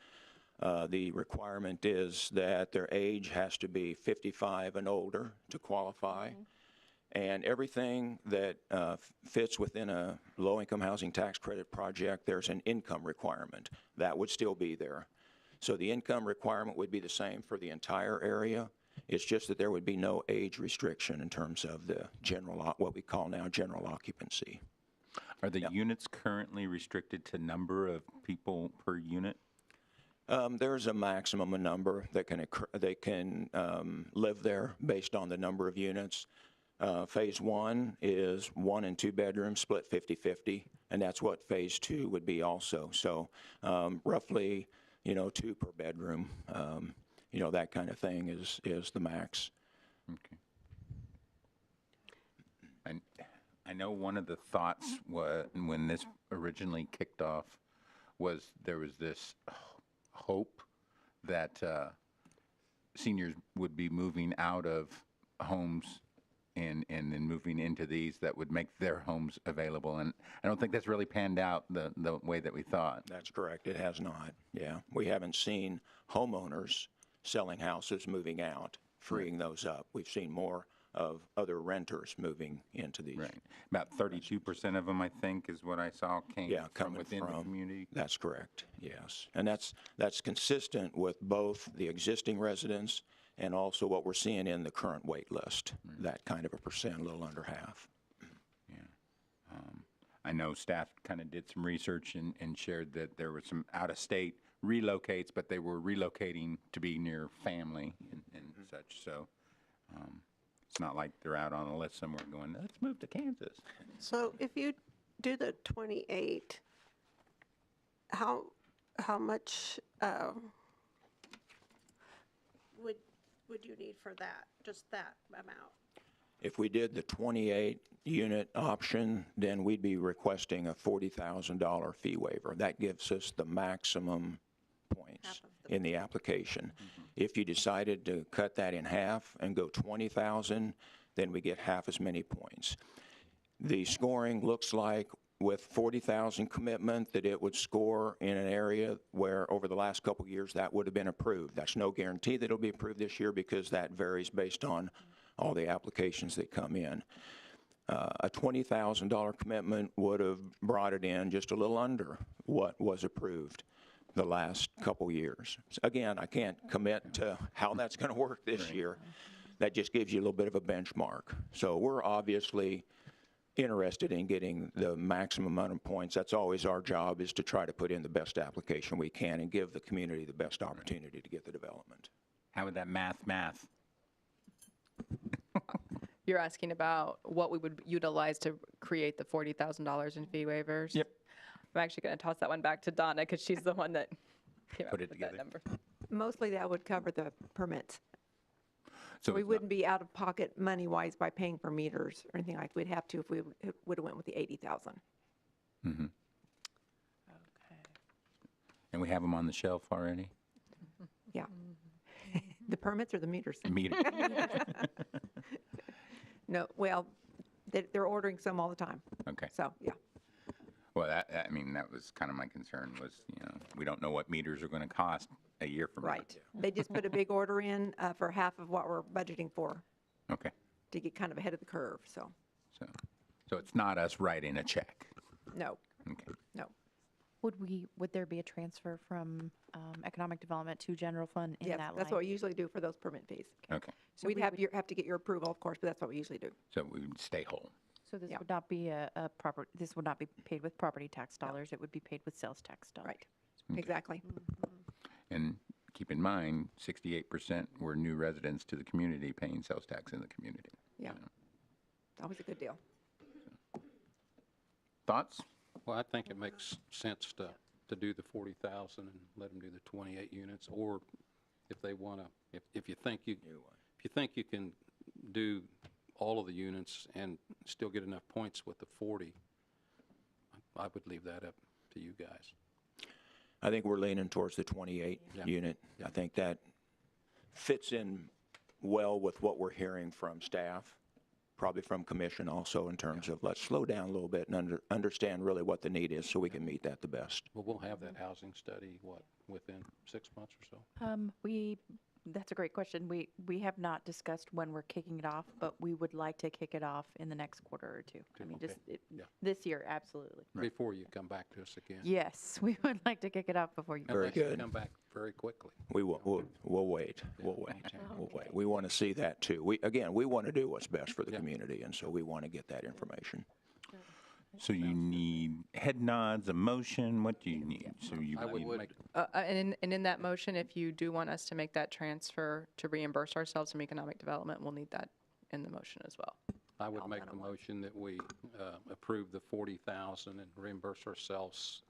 The requirement is that their age has to be 55 and older to qualify. And everything that fits within a low-income housing tax credit project, there's an income requirement. That would still be there. So the income requirement would be the same for the entire area. It's just that there would be no age restriction in terms of the general, what we call now general occupancy. Are the units currently restricted to number of people per unit? There's a maximum number that can live there based on the number of units. Phase 1 is 1 and 2 bedrooms split 50-50, and that's what Phase 2 would be also. So roughly, 2 per bedroom. That kind of thing is the max. Okay. I know one of the thoughts when this originally kicked off was there was this hope that seniors would be moving out of homes and then moving into these that would make their homes available. And I don't think that's really panned out the way that we thought. That's correct. It has not. Yeah. We haven't seen homeowners selling houses, moving out, freeing those up. We've seen more of other renters moving into these. Right. About 32% of them, I think, is what I saw came Yeah, from coming within the community. That's correct, yes. And that's consistent with both the existing residents and also what we're seeing in the current wait list, that kind of a percent, a little under half. I know staff kind of did some research and shared that there were some out-of-state relocates, but they were relocating to be near family and such. So it's not like they're out on a list somewhere going, let's move to Kansas. So if you do the 28, how much would you need for that, just that amount? If we did the 28-unit option, then we'd be requesting a $40,000 fee waiver. That gives us the maximum points in the application. If you decided to cut that in half and go 20,000, then we get half as many points. The scoring looks like with 40,000 commitment that it would score in an area where over the last couple of years that would have been approved. That's no guarantee that it'll be approved this year because that varies based on all the applications that come in. A $20,000 commitment would have brought it in just a little under what was approved the last couple years. Again, I can't commit to how that's going to work this year. That just gives you a little bit of a benchmark. So we're obviously interested in getting the maximum amount of points. That's always our job, is to try to put in the best application we can and give the community the best opportunity to get the development. How would that math? You're asking about what we would utilize to create the $40,000 in fee waivers? Yep. I'm actually going to toss that one back to Donna because she's the one that came Put up it with that together. number. Mostly that would cover the permits. So We it's not- wouldn't be out of pocket money-wise by paying for meters or anything like we'd have to if we would have went with the 80,000. Mhm. And we have them on the shelf already? Yeah. The permits or the meters? Meter. No, well, they're ordering some all the time. Okay. So, yeah. Well, I mean, that was kind of my concern was, we don't know what meters are going to cost a year from now. Right. They just put a big order in for half of what we're budgeting for Okay. to get kind of ahead of the curve, so, So it's not us writing a check. no, Okay. no. Would there be a transfer from economic development to general fund in Yes, that line? that's what we usually do for those permit fees. Okay. So We'd we have would- to get your approval, of course, but that's what we usually do. So we would stay whole. So this Yeah. would not be this would not be paid with property tax dollars, it would be paid with sales tax dollars. Right. Exactly. And keep in mind, 68% were new residents to the community paying sales tax in the community. Yeah. Always a good deal. Thoughts? Well, I think it makes sense to do the 40,000 and let them do the 28 units, or if they want to, if you think you can do all of the units and still get enough points with the 40, I would leave that up to you guys. I think we're leaning towards the 28 unit. I think that fits in well with what we're hearing from staff, probably from commission also, in terms of let's slow down a little bit and understand really what the need is so we can meet that the best. Well, we'll have that housing study, within 6 months or so? That's a great question. We have not discussed when we're kicking it off, but we would like to kick it off in the next quarter or two. I mean, just this year, absolutely. Before you come back to us again. Yes, we would like to kick it off before you. Very Unless you good. come back very quickly. We'll wait. We'll wait. We'll wait. We want to see that too. We want to do what's best for the community, and so we want to get that information. So you need head nods, a motion, what do you need? So you I would need- make, And in that motion, if you do want us to make that transfer to reimburse ourselves from economic development, we'll need that in the motion as well. I would make the motion that we approve the 40,000 and reimburse ourselves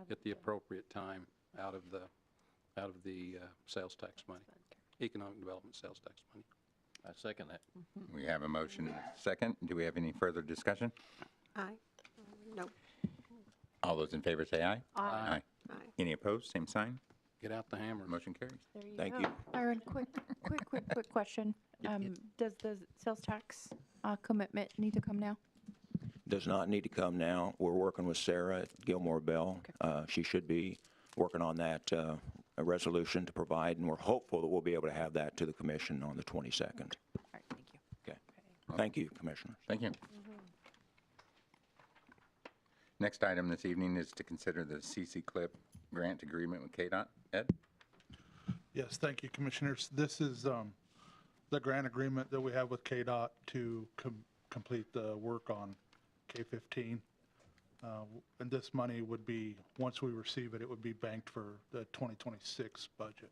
at the appropriate time out of the sales tax money, economic development sales tax money. I second that. We have a motion and a second. Do we have any further discussion? Aye. No. All those in favor say aye. Aye. Aye. Any opposed? Same sign. Get out the hammer. Motion carries. Thank you. Byron, quick question. Does the sales tax commitment need to come now? Does not need to come now. We're working with Sarah at Gilmore Bell. She should be working on that a resolution to provide, and we're hopeful that we'll be able to have that to the commission on the 22nd. All right, thank you. Okay. Thank you, Commissioners. Thank you. Next item this evening is to consider the CC CLIP grant agreement with KDOT. Ed? Yes, thank you, Commissioners. This is the grant agreement that we have with KDOT to complete the work on K-15. And this money would be, once we receive it, it would be banked for the 2026 budget.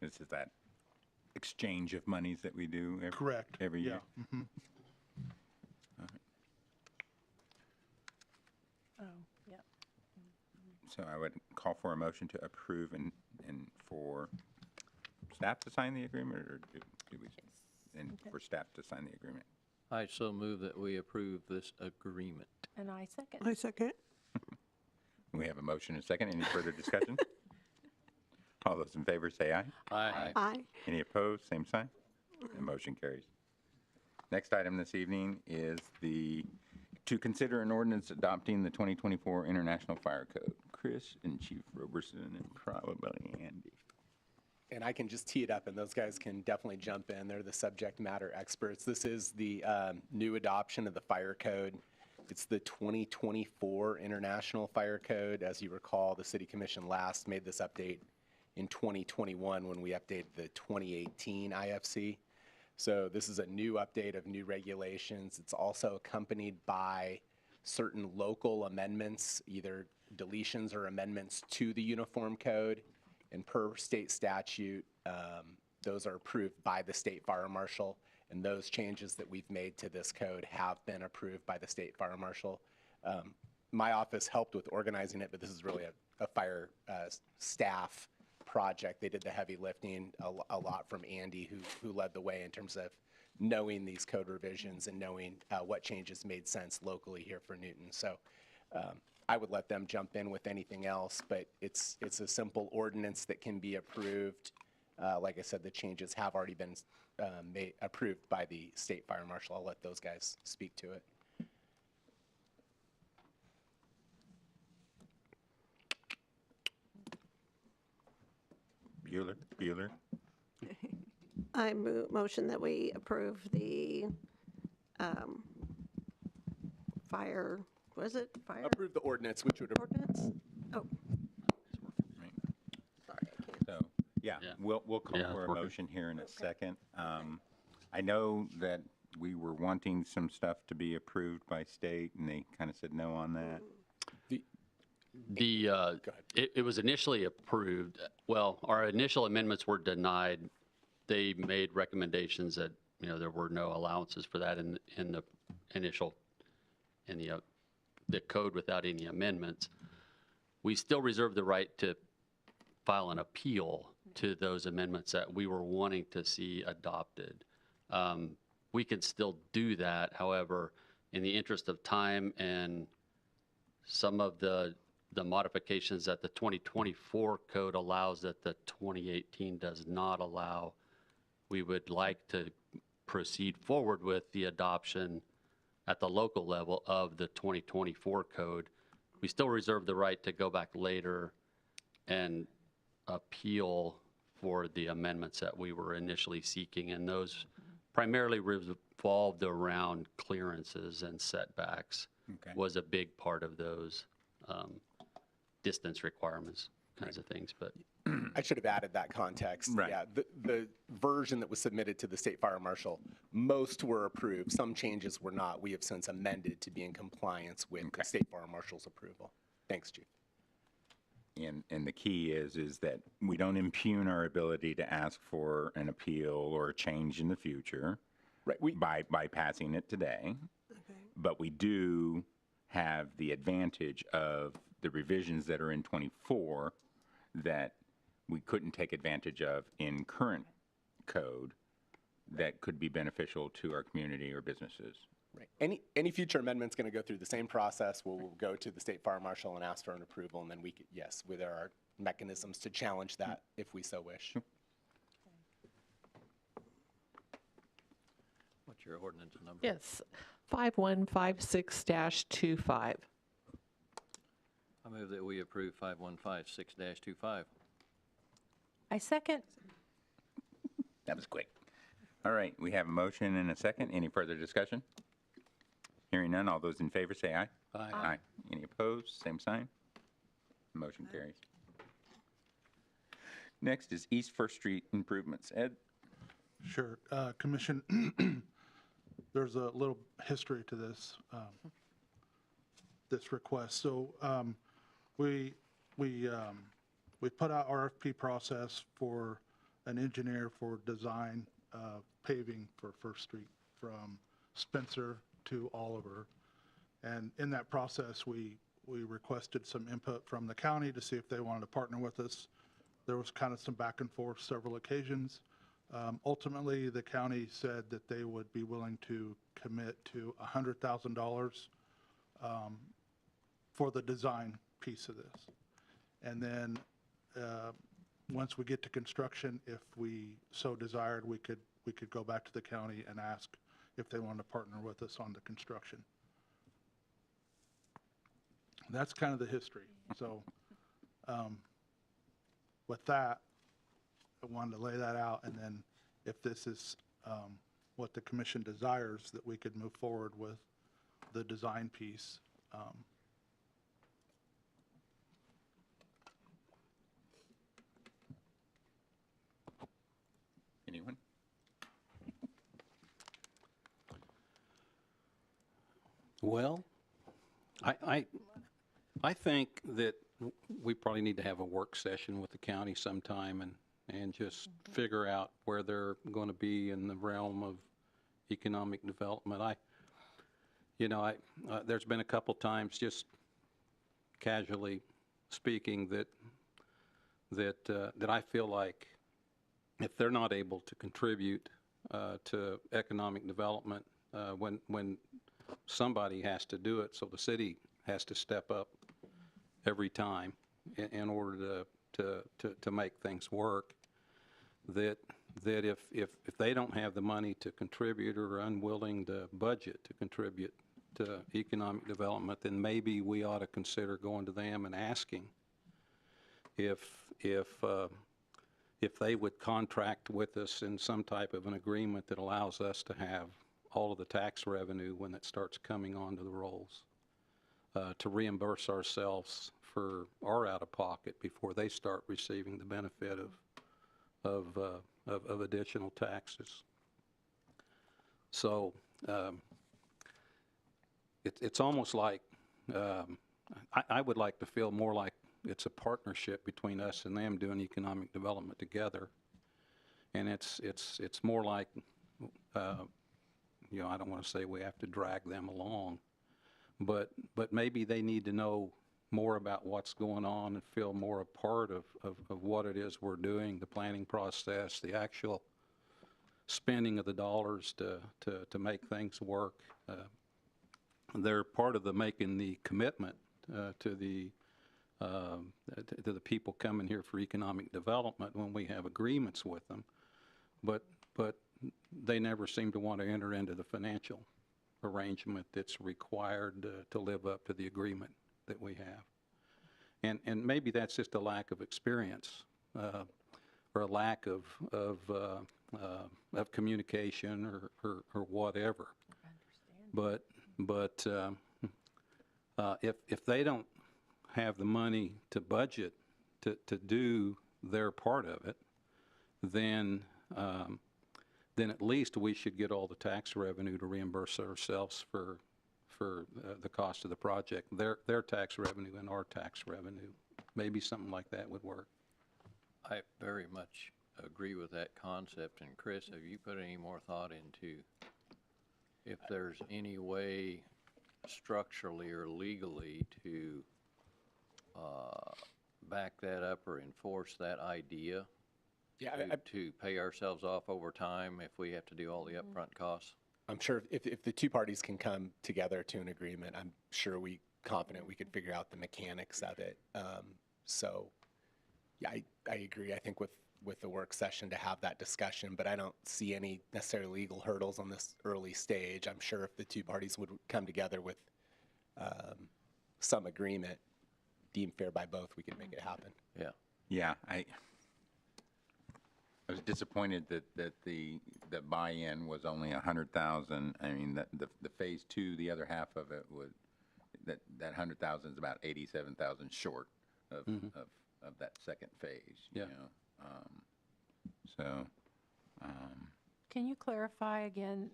This is that exchange of monies that we do Correct. every year. Yeah. Mm-hmm. Oh, yeah. So I would call for a motion to approve and for staff to sign the agreement, or do we? And for staff to sign the agreement. I so move that we approve this agreement. And I second. I second. We have a motion and a second. Any further discussion? All those in favor say aye. Aye. Aye. Any opposed? Same sign. The motion carries. Next item this evening is to consider an ordinance adopting the 2024 International Fire Code. Chris and Chief Roberson and probably Andy. And I can just tee it up, and those guys can definitely jump in. They're the subject matter experts. This is the new adoption of the fire code. It's the 2024 International Fire Code. As you recall, the City Commission last made this update in 2021 when we updated the 2018 IFC. So this is a new update of new regulations. It's also accompanied by certain local amendments, either deletions or amendments to the uniform code. And per state statute, those are approved by the state fire marshal. And those changes that we've made to this code have been approved by the state fire marshal. My office helped with organizing it, but this is really a fire staff project. They did the heavy lifting, a lot from Andy, who led the way in terms of knowing these code revisions and knowing what changes made sense locally here for Newton. So I would let them jump in with anything else, but it's a simple ordinance that can be approved. Like I said, the changes have already been approved by the state fire marshal. I'll let those guys speak to it. Bueller. I motion that we approve the fire, what is it? Fire Approve the ordinance, which would ordinance? Oh, So, yeah, we'll call Yeah, for it's a working. motion here in a second. I know that we were wanting some stuff to be approved by state, and they kind of said no on that. It was initially approved. Well, our initial amendments were denied. They made recommendations that, there were no allowances for that in the initial, in the code without any amendments. We still reserve the right to file an appeal to those amendments that we were wanting to see adopted. We can still do that. However, in the interest of time and some of the modifications that the 2024 code allows that the 2018 does not allow, we would like to proceed forward with the adoption at the local level of the 2024 code. We still reserve the right to go back later and appeal for the amendments that we were initially seeking, and those primarily revolved around clearances and setbacks. Okay. Was a big part of those distance requirements kinds of things, but I should have added that context. Right. Yeah, the version that was submitted to the state fire marshal, most were approved. Some changes were not. We have since amended to be in compliance with the state fire marshal's approval. Thanks, Chief. And the key is that we don't impugn our ability to ask for an appeal or a change in the future, right? By passing it today. okay. But we do have the advantage of the revisions that are in 24 that we couldn't take advantage of in current code that could be beneficial to our community or businesses. Right. Any future amendment's going to go through the same process. We'll go to the state fire marshal and ask for an approval, and then we could, yes, there are mechanisms to challenge that if we so wish. What's your ordinance number? Yes, 5156-25. I move that we approve 5156-25. I second. That was quick. All right, we have a motion and a second. Any further discussion? Hearing none, all those in favor say aye. Aye. Aye. Any opposed? Same sign. Motion carries. Next is East First Street improvements. Ed? Sure. Commission, there's a little history to this, this request. So we put out RFP process for an engineer for design paving for First Street from Spencer to Oliver. And in that process, we requested some input from the county to see if they wanted to partner with us. There was kind of some back and forth several occasions. Ultimately, the county said that they would be willing to commit to $100,000 for the design piece of this. And then once we get to construction, if we so desired, we could go back to the county and ask if they wanted to partner with us on the construction. That's kind of the history. So with that, I wanted to lay that out, and then if this is what the commission desires, that we could move forward with the design piece. Anyone? Well, I think that we probably need to have a work session with the county sometime and just figure out where they're going to be in the realm of economic development. There's been a couple times, just casually speaking, that I feel like if they're not able to contribute to economic development, when somebody has to do it, so the city has to step up every time in order to make things work, that if they don't have the money to contribute or are unwilling to budget to contribute to economic development, then maybe we ought to consider going to them and asking if they would contract with us in some type of an agreement that allows us to have all of the tax revenue when it starts coming onto the rolls, to reimburse ourselves for our out-of-pocket before they start receiving the benefit of additional taxes. So it's almost like I would like to feel more like it's a partnership between us and them doing economic development together, and it's more like I don't want to say we have to drag them along, but maybe they need to know more about what's going on and feel more a part of what it is we're doing, the planning process, the actual spending of the dollars to make things work. They're part of the making the commitment to the people coming here for economic development when we have agreements with them, but they never seem to want to enter into the financial arrangement that's required to live up to the agreement that we have. And maybe that's just a lack of experience or a lack of communication or whatever. But if they don't have the money to budget to do their part of it, then at least we should get all the tax revenue to reimburse ourselves for the cost of the project, their tax revenue and our tax revenue. Maybe something like that would work. I very much agree with that concept. And Chris, have you put any more thought into if there's any way structurally or legally to back that up or enforce that idea? Yeah, to pay ourselves off over time if we have to do all the upfront costs? I'm sure if the two parties can come together to an agreement, I'm sure confident we could figure out the mechanics of it. So, yeah, I agree. I think with the work session to have that discussion, but I don't see any necessarily legal hurdles on this early stage. I'm sure if the two parties would come together with some agreement deemed fair by both, we could make it happen. Yeah. Yeah, was disappointed that the buy-in was only 100,000. I mean, the phase two, the other half of it would, that 100,000 is about 87,000 short of that second phase, you Yeah. know? So, Can you clarify again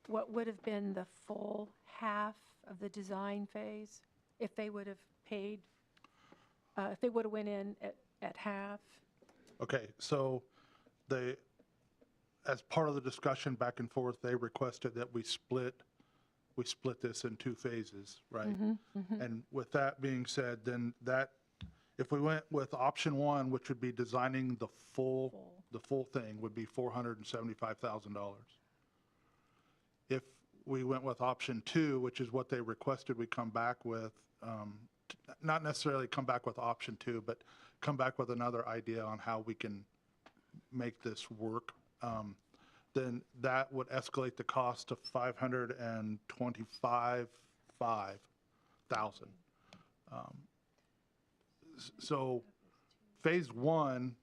what would have been the full half of the design phase if they would have paid, if they would have went in at half? Okay, so as part of the discussion back and forth, they requested that we split this in two phases, right? And with that being said, then if we went with option one, which would be designing the full thing, would be $475,000. If we went with option two, which is what they requested we come back with, not necessarily come back with option two, but come back with another idea on how we can make this work, then that would escalate the cost to $525,000. So phase one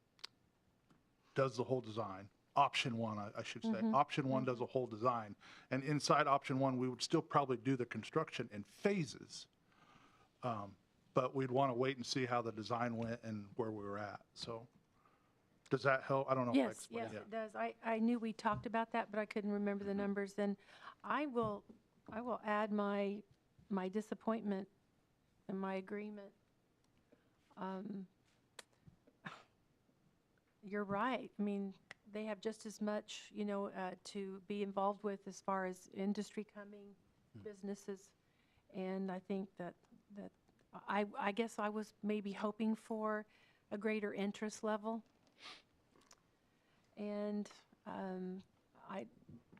does the whole design. Option one, I should say. Option one does a whole design. And inside option one, we would still probably do the construction in phases. But we'd want to wait and see how the design went and where we were at. So does that help? I don't know if I Yes, explained yes, it. it does. I knew we talked about that, but I couldn't remember the numbers. Then I will add my disappointment and my agreement. You're right. I mean, they have just as much, to be involved with as far as industry coming, businesses. And I think that I guess I was maybe hoping for a greater interest level. And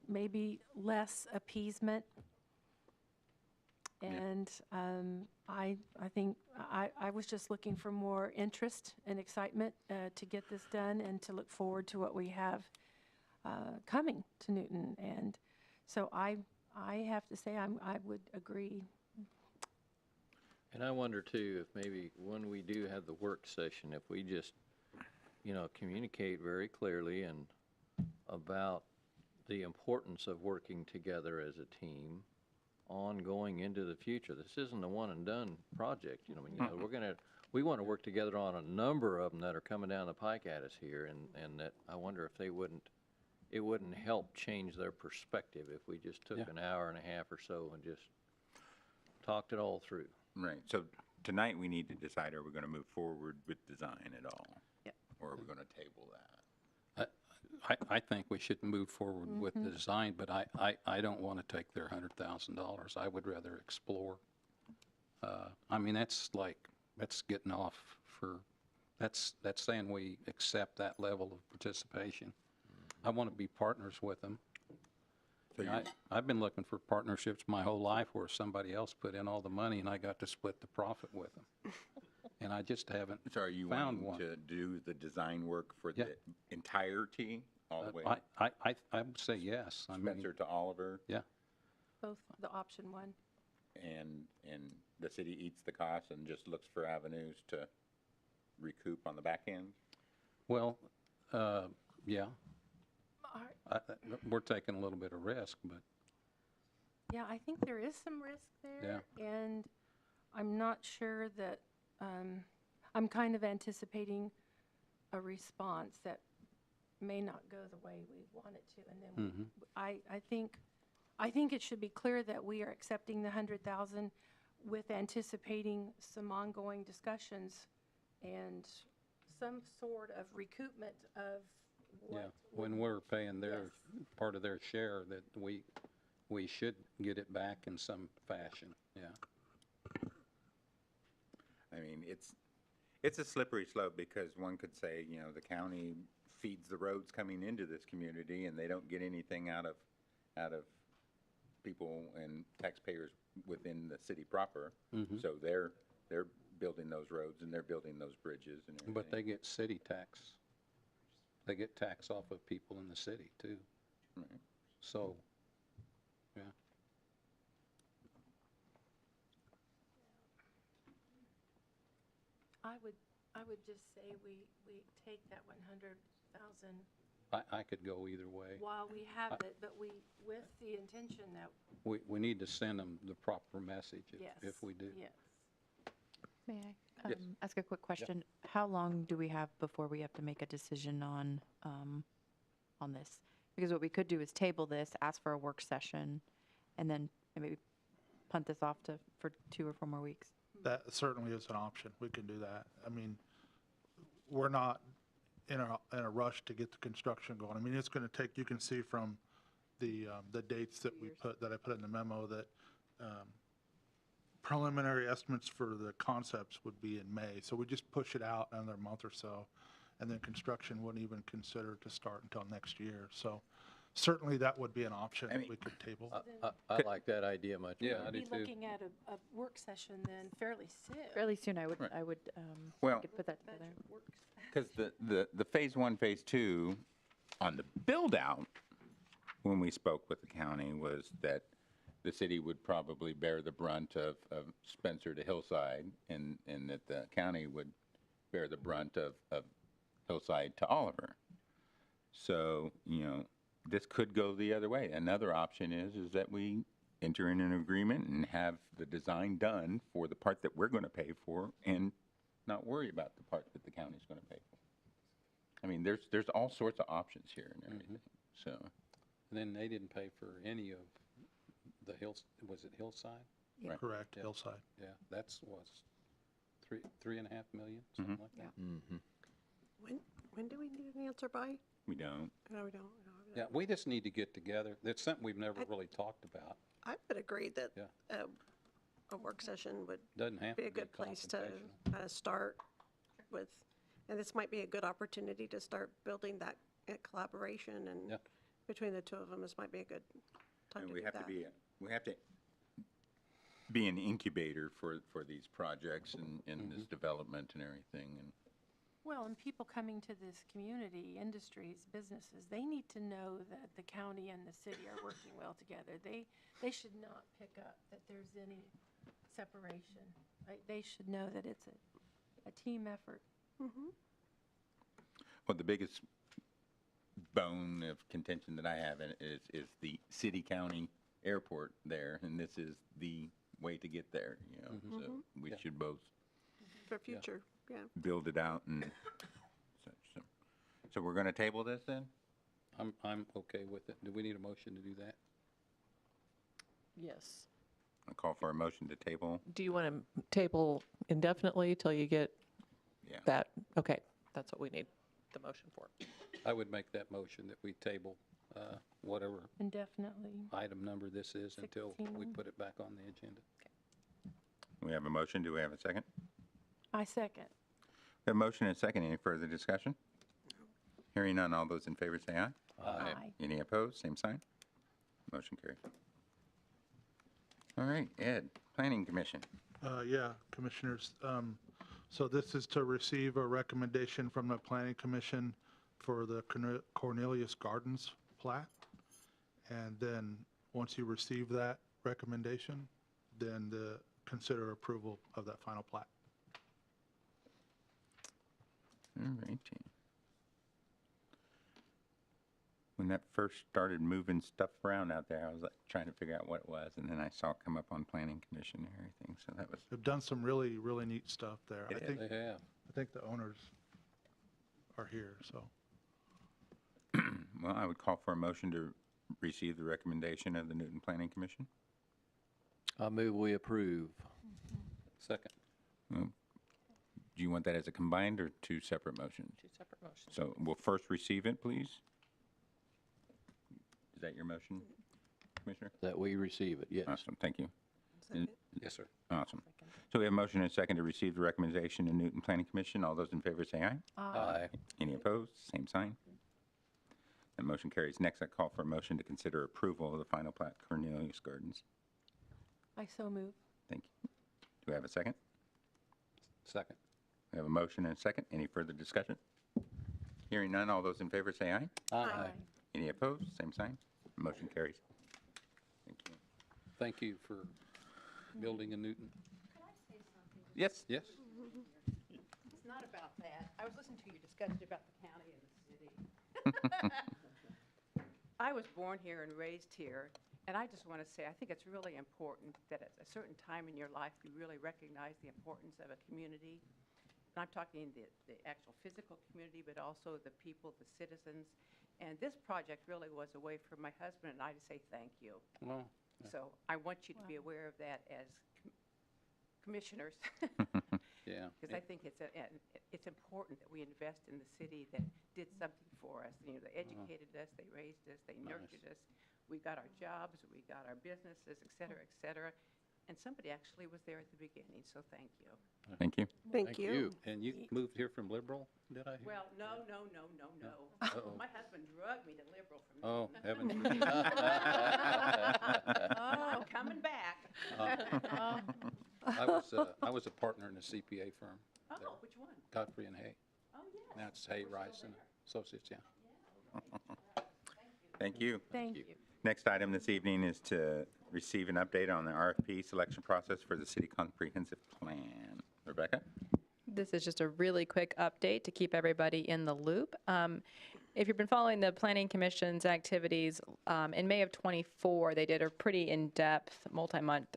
maybe less appeasement. And I think I was just looking for more interest and excitement to get this done and to look forward to what we have coming to Newton. And so I have to say I would agree. And I wonder too, if maybe when we do have the work session, if we just, communicate very clearly and about the importance of working together as a team ongoing into the future. This isn't a one and done project, we want to work together on a number of them that are coming down the pike at us here, and that I wonder if it wouldn't help change their perspective if we just took an hour and a half or so and just talked it all through. right. So tonight we need to decide, are we going to move forward with design at all? Yep. Or are we going to table that? I think we should move forward with the design, but I don't want to take their $100,000. I would rather explore. I mean, that's getting off that's saying we accept that level of participation. I want to be partners with them. So I've been looking for partnerships my whole life where somebody else put in all the money and I got to split the profit with them. And I just haven't So are you found wanting one. to do the design work for the entirety, all the way? I would say yes. I mean, Spencer to Oliver, yeah. Both the option one. and the city eats the cost and just looks for avenues to recoup on the back end? Well, yeah. We're taking a little bit of risk, but Yeah, I think there is some risk there. And I'm not sure that, I'm kind of anticipating a response that may not go the way we want it to. And then I think it should be clear that we are accepting the 100,000 with anticipating some ongoing discussions and some sort of recoupment of what. when we're paying their part of their share, that we should get it back in some fashion, I mean, it's a slippery slope, because one could say, the county feeds the roads coming into this community and they don't get anything out of people and taxpayers within the city proper. So they're building those roads and they're building those bridges and everything. But they get city tax. They get tax off of people in the city too. Right. So, yeah. I would just say we take that I could go either way. while we have it, but with the intention that, We need to send them the proper message yes. if we do. Yes. May I Yes. ask a quick question? How long do we have before we have to make a decision on this? Because what we could do is table this, ask for a work session, and then maybe punt this off for 2 or 4 more weeks. That certainly is an option. We can do that. I mean, we're not in a rush to get the construction going. I mean, it's going to take, you can see from the dates that I put in the memo that preliminary estimates for the concepts would be in May. So we just push it out another month or so, and then construction wouldn't even consider to start until next year. So certainly that would be an option that we could table. I like that idea much. Yeah, better. I do Be too. looking at a work session then fairly soon. Fairly soon, I would, Right. I would Well- could put that together. Budget works. Because the phase one, phase two on the build out, when we spoke with the county, was that the city would probably bear the brunt of Spencer to Hillside, and that the county would bear the brunt of Hillside to Oliver. So, this could go the other way. Another option is that we enter in an agreement and have the design done for the part that we're going to pay for and not worry about the part that the county's going to pay for. I mean, there's all sorts of options here and everything, so. And then they didn't pay for any of the hills, was it Hillside? Yeah. Right. Correct, Yeah. Hillside. Yeah, was 3.5 million, something like that. When do we need an answer by? We don't. No, we don't. No, we Yeah, don't. we just need to get together. That's something we've never really talked about. I would agree that Yeah. a work session would Doesn't have to be a good place to confrontational. kind of start with, and this might be a good opportunity to start building that collaboration, and Yeah. between the two of them, this might be a good time And to we do have that. we have to be an incubator for these projects and this development and everything. And Well, and people coming to this community, industries, businesses, they need to know that the county and the city are working well together. They should not pick up that there's any separation. Right? They should know that it's a team effort. well, the biggest bone of contention that I have in it is the city-county airport there, and this is the way to get there, So we should both For future, yeah. build it out and such. So we're going to table this then? I'm okay with it. Do we need a motion to do that? Yes. I'll call for a motion to table. Do you want to table indefinitely till you get Yeah. that? Okay, that's what we need the motion for. I would make that motion that we table whatever Indefinitely. item number this is until we 16. put it back on the agenda. We have a motion. Do we have a second? I second. We have a motion and a second. Any further discussion? Hearing none, all those in favor say aye. Aye. Any opposed? Same sign. Motion carried. All right, Ed, Planning Commission. Yeah, Commissioners. So this is to receive a recommendation from the Planning Commission for the Cornelius Gardens plat. And then, once you receive that recommendation, then consider approval of that final plat. All righty. When that first started moving stuff around out there, I was like trying to figure out what it was, and then I saw it come up on Planning Commission and everything, so that was, They've done some really, really neat stuff there. It is. They have. I think the owners are here, so. well, I would call for a motion to receive the recommendation of the Newton Planning Commission. I move we approve. Second. Do you want that as a combined or two separate motions? Two separate motions. So we'll first receive it, please. Is that your motion, Commissioner? That we receive it, yes. Awesome, thank you. Second. Yes, sir. Awesome. So we have a motion and a second to receive the recommendation of Newton Planning Commission. All those in favor say aye. Aye. Any opposed? Same sign. That motion carries. Next, I call for a motion to consider approval of the final plat Cornelius Gardens. I so move. Thank you. Do we have a second? Second. We have a motion and a second. Any further discussion? Hearing none, all those in favor say aye. Aye. Any opposed? Same sign. Motion carries. Thank you. Thank you for building a Newton. Yes? Yes? It's not about that. I was listening to your discussion about the county and the city. I was born here and raised here, and I just want to say, I think it's really important that at a certain time in your life, you really recognize the importance of a community. And I'm talking the actual physical community, but also the people, the citizens. And this project really was a way for my husband and I to say thank you. Well, So I want you to be aware of that as commissioners. yeah. Because I think it's important that we invest in the city that did something for us. You know, they educated us, they raised us, they nurtured us. We got our jobs, we got our businesses, et cetera, et cetera. And somebody actually was there at the beginning, so thank you. Thank you. Thank you. And you moved here from Liberal, did I hear? Well, no. Uh-oh. My husband drugged me to Liberal from Oh, Newton. heavens. I'm coming back. I was a partner in a CPA firm. Oh, there. which one? Godfrey and Hay. Oh, yes. That's Hay, Rice, and Associates, yeah. Thank you. Thank you. Next item this evening is to receive an update on the RFP selection process for the city comprehensive plan. Rebecca? This is just a really quick update to keep everybody in the loop. If you've been following the Planning Commission's activities, in May of '24, they did a pretty in-depth, multi-month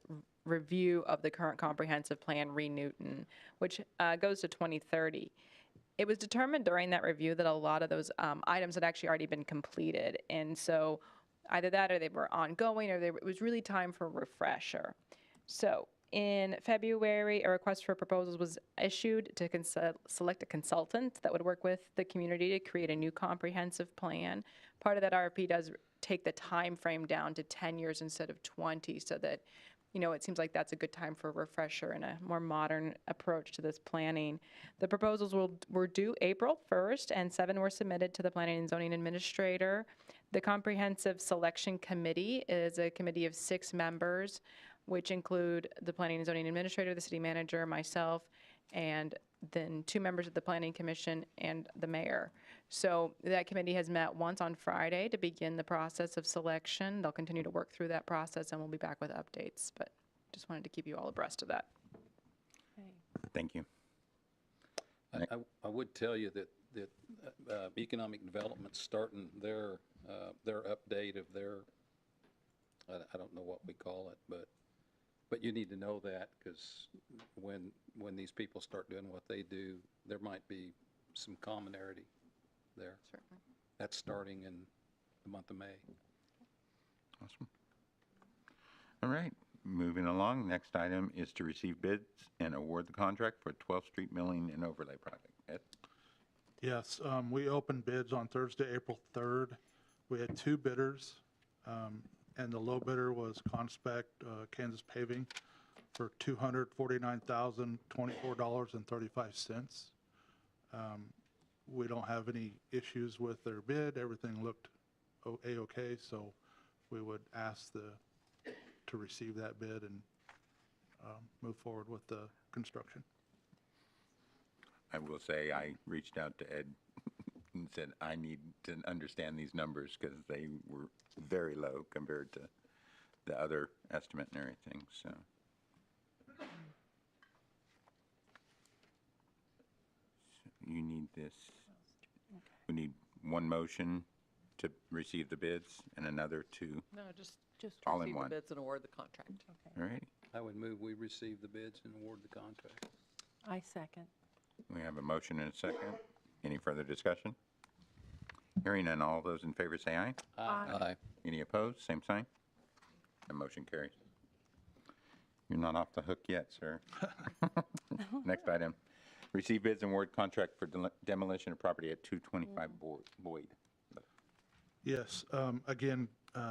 review of the current comprehensive plan, Re-Newton, which goes to 2030. It was determined during that review that a lot of those items had actually already been completed. And so either that or they were ongoing or it was really time for a refresher. So in February, a request for proposals was issued to select a consultant that would work with the community to create a new comprehensive plan. Part of that RFP does take the time frame down to 10 years instead of 20 so that, you know, it seems like that's a good time for a refresher and a more modern approach to this planning. The proposals were due April 1st, and 7 were submitted to the Planning and Zoning Administrator. The Comprehensive Selection Committee is a committee of 6 members, which include the Planning and Zoning Administrator, the City Manager, myself, and then 2 members of the Planning Commission and the Mayor. So that committee has met once on Friday to begin the process of selection. They'll continue to work through that process, and we'll be back with updates, but just wanted to keep you all abreast of that. Thank you. I would tell you that economic development's starting their update of their, I don't know what we call it, but you need to know that because when these people start doing what they do, there might be some commonality there. Certainly. That's starting in the month of May. Awesome. All right, moving along. Next item is to receive bids and award the contract for 12th Street Milling and Overlay Project. Ed? Yes, we opened bids on Thursday, April 3rd. We had 2 bidders, and the low bidder was Conspect Kansas Paving for $249,024.35. We don't have any issues with their bid. Everything looked A-okay, so we would ask to receive that bid and move forward with the construction. I will say I reached out to Ed and said I need to understand these numbers because they were very low compared to the other estimate and everything, so. You need this, we need one motion to receive the bids and another to, No, just all in receive the one. bids and award the contract. All right. I would move we receive the bids and award the contract. I second. We have a motion and a second. Any further discussion? Hearing none, all those in favor say aye. Aye. Any opposed? Same sign. The motion carries. You're not off the hook yet, sir. Next item. Receive bids and award contract for demolition of property at 225 Boyd. Yes, again,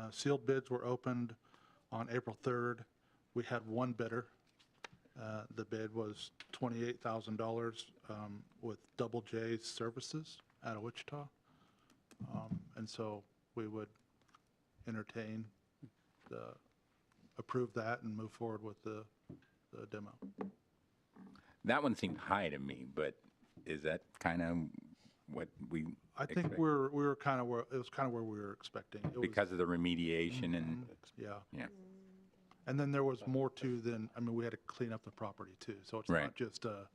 sealed bids were opened on April 3rd. We had 1 bidder. The bid was $28,000 with Double J Services out of Wichita. And so we would entertain, approve that and move forward with the demo. That one seemed high to me, but is that kind of what we I think expect? we were kind of where, it was kind of where we were expecting. It was- Because of the remediation and, Yeah. yeah. And then there was more too than, I mean, we had to clean up the property too. So it's Right. not just a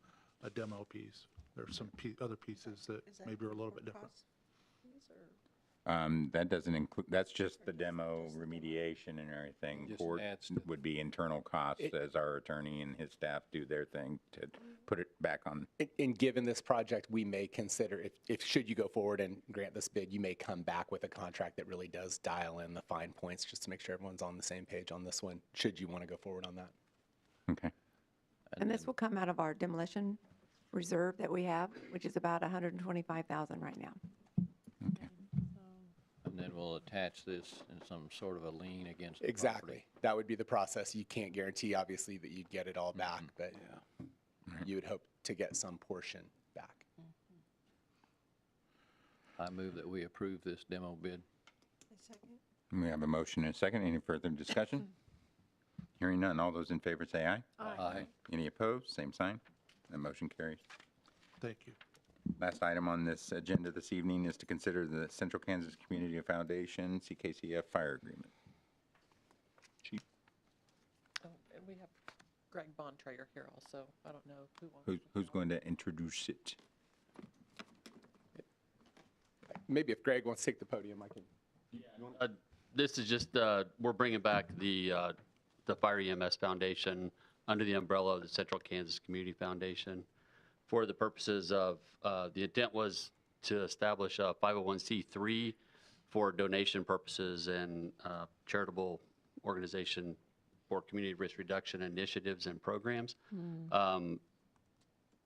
demo piece. There's some other pieces that maybe are a little bit different. That doesn't include, that's just the demo remediation and everything. Just Court adds to- would be internal costs as our attorney and his staff do their thing to put it back on. And given this project, we may consider, if should you go forward and grant this bid, you may come back with a contract that really does dial in the fine points just to make sure everyone's on the same page on this one, should you want to go forward on that. Okay. And this will come out of our demolition reserve that we have, which is about 125,000 right now. And then we'll attach this in some sort of a lien against the property. Exactly. That would be the process. You can't guarantee, obviously, that you'd get it all back, but you would hope to get some portion back. I move that we approve this demo bid. We have a motion and a second. Any further discussion? Hearing none. All those in favor say aye. Aye. Any opposed? Same sign. The motion carries. Thank you. Last item on this agenda this evening is to consider the Central Kansas Community Foundation CKCF fire agreement. Chief, Oh, and we have Greg Bontrager here also. I don't know who wants. who's going to introduce it? Maybe if Greg wants to take the podium, I can. This is just, we're bringing back the Fire EMS Foundation under the umbrella of the Central Kansas Community Foundation for the purposes of, the intent was to establish a 501c3 for donation purposes and charitable organization for community risk reduction initiatives and programs.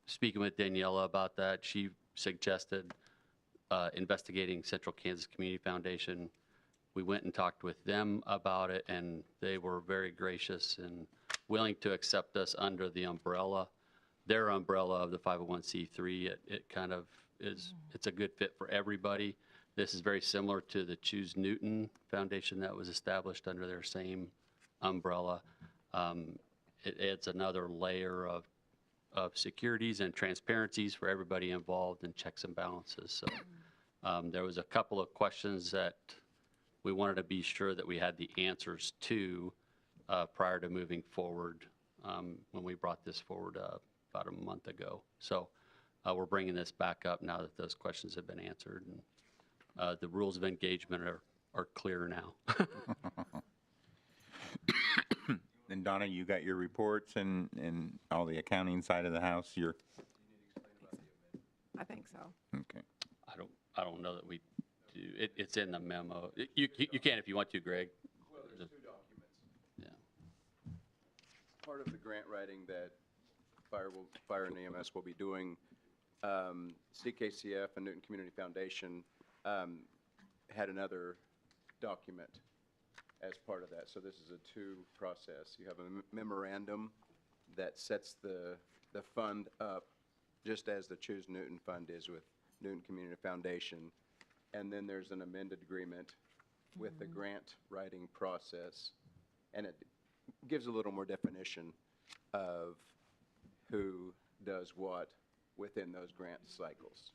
Speaking with Daniela about that, she suggested investigating Central Kansas Community Foundation. We went and talked with them about it, and they were very gracious and willing to accept us under the umbrella, their umbrella of the 501c3. It kind of is, it's a good fit for everybody. This is very similar to the Choose Newton Foundation that was established under their same umbrella. It adds another layer of securities and transparencies for everybody involved and checks and balances. So there was a couple of questions that we wanted to be sure that we had the answers to prior to moving forward when we brought this forward about a month ago. So we're bringing this back up now that those questions have been answered. And the rules of engagement are clear now. And Donna, you got your reports and all the accounting side of the house. You're I think so. okay. I don't know that we do. It's in the memo. You can if you want to, Greg. Well, there's two documents. Yeah. Part of the grant writing that Fire and EMS will be doing, CKCF and Newton Community Foundation had another document as part of that. So this is a two process. You have a memorandum that sets the fund up just as the Choose Newton Fund is with Newton Community Foundation. And then there's an amended agreement with the grant writing process. And it gives a little more definition of who does what within those grant cycles.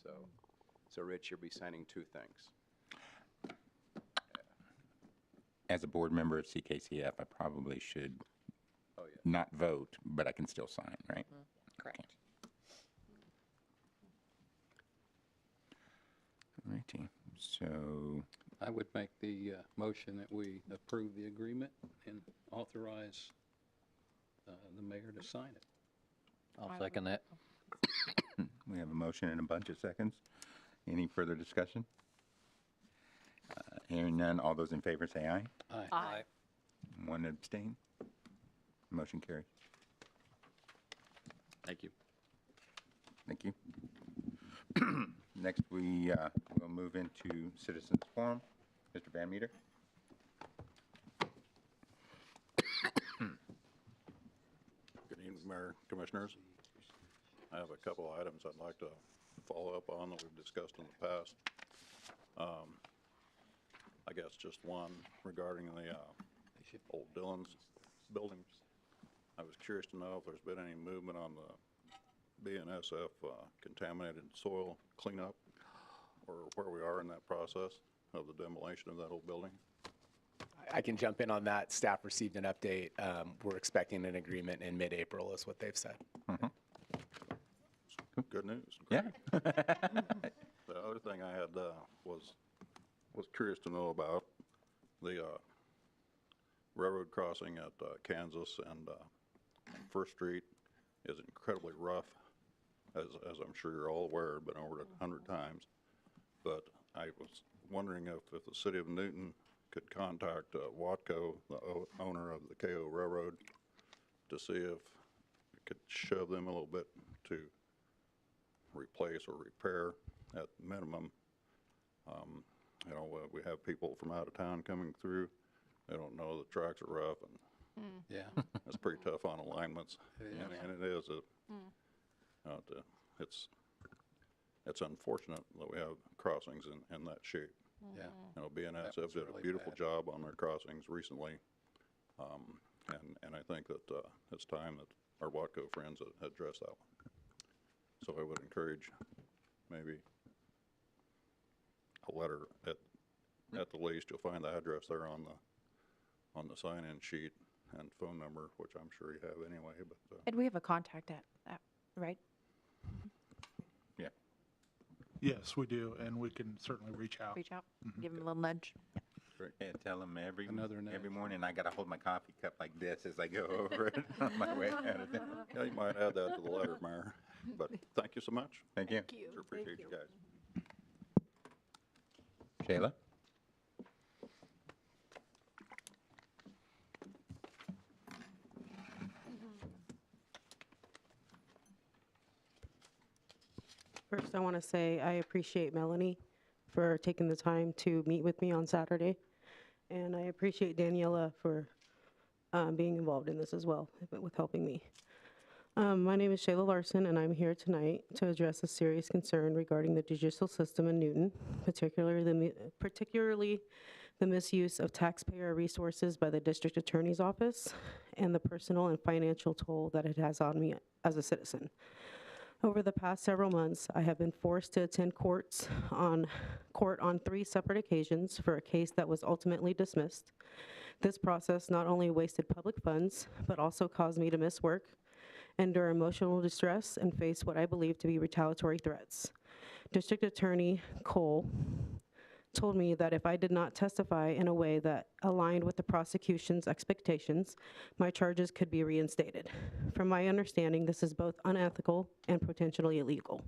So Rich, you'll be signing two things. As a board member of CKCF, I probably should Oh, yeah. not vote, but I can still sign, right? Correct. Righty. So I would make the motion that we approve the agreement and authorize the mayor to sign it. I'll second that. we have a motion and a bunch of seconds. Any further discussion? Hearing none, all those in favor say aye. Aye. Aye. One abstain. Motion carries. Thank you. Thank you. Next, we will move into citizens forum. Mr. Van Meter. Good evening, Mayor, Commissioners. I have a couple of items I'd like to follow up on that we've discussed in the past. I guess just one regarding the old Dillon's buildings. I was curious to know if there's been any movement on the BNSF contaminated soil cleanup, or where we are in that process of the demolition of that old building. I can jump in on that. Staff received an update. We're expecting an agreement in mid-April is what they've said. Good news. Yeah. So other thing I had was curious to know about the railroad crossing at Kansas and First Street is incredibly rough, as I'm sure you're all aware, been over it 100 times. But I was wondering if the city of Newton could contact Watco, the owner of the KO Railroad, to see if it could shove them a little bit to replace or repair at minimum. You know, we have people from out of town coming through. They don't know the tracks are rough, and Yeah. it's pretty tough on alignments. And it is it's unfortunate that we have crossings in that shape. Yeah. You know, BNSF was did a really beautiful bad. job on their crossings recently. And I think that it's time that our Watco friends address that one. So I would encourage maybe a letter at the least. You'll find the address there on the sign-in sheet and phone number, which I'm sure you have anyway, but And we have a contact at right? Yeah. Yes, we do, and we can certainly reach out. Reach out, give them a little nudge. And tell them every Another name. morning I got to hold my coffee cup like this as I go over it on my way out of town. yeah, you might add that to the letter, Mayor. But thank you so much. Thank you. Sure appreciate you guys. Shayla? First, I want to say I appreciate Melanie for taking the time to meet with me on Saturday. And I appreciate Daniela for being involved in this as well, with helping me. My name is Shayla Larson, and I'm here tonight to address a serious concern regarding the judicial system in Newton, particularly the misuse of taxpayer resources by the district attorney's office and the personal and financial toll that it has on me as a citizen. Over the past several months, I have been forced to attend court on 3 separate occasions for a case that was ultimately dismissed. This process not only wasted public funds, but also caused me to miss work, endure emotional distress, and face what I believe to be retaliatory threats. District Attorney Cole told me that if I did not testify in a way that aligned with the prosecution's expectations, my charges could be reinstated. From my understanding, this is both unethical and potentially illegal.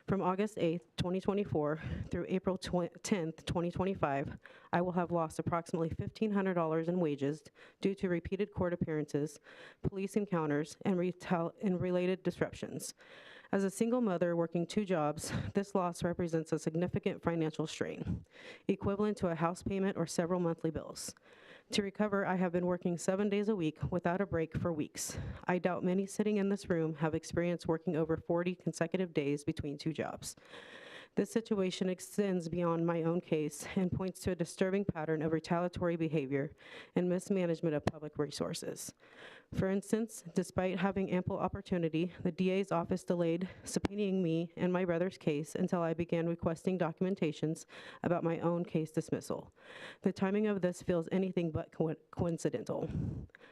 From August 8th, 2024 through April 10th, 2025, I will have lost approximately $1,500 in wages due to repeated court appearances, police encounters, and related disruptions. As a single mother working 2 jobs, this loss represents a significant financial strain, equivalent to a house payment or several monthly bills. To recover, I have been working 7 days a week without a break for weeks. I doubt many sitting in this room have experienced working over 40 consecutive days between 2 jobs. This situation extends beyond my own case and points to a disturbing pattern of retaliatory behavior and mismanagement of public resources. For instance, despite having ample opportunity, the DA's office delayed subpoenaing me and my brother's case until I began requesting documentations about my own case dismissal. The timing of this feels anything but coincidental.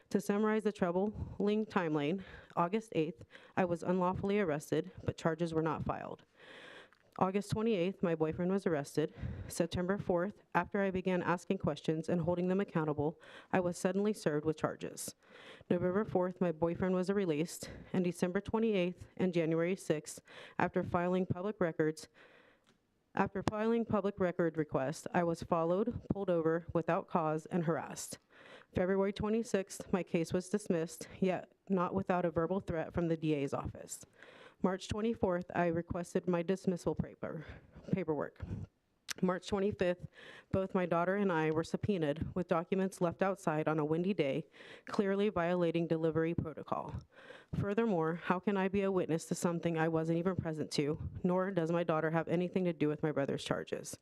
To summarize the troubling timeline, August 8th, I was unlawfully arrested, but charges were not filed. August 28th, my boyfriend was arrested. September 4th, after I began asking questions and holding them accountable, I was suddenly served with charges. November 4th, my boyfriend was released, and December 28th and January 6th, after filing public record requests, I was followed, pulled over without cause, and harassed. February 26th, my case was dismissed, yet not without a verbal threat from the DA's office. March 24th, I requested my dismissal paperwork. March 25th, both my daughter and I were subpoenaed with documents left outside on a windy day, clearly violating delivery protocol. Furthermore, how can I be a witness to something I wasn't even present to, nor does my daughter have anything to do with my brother's charges?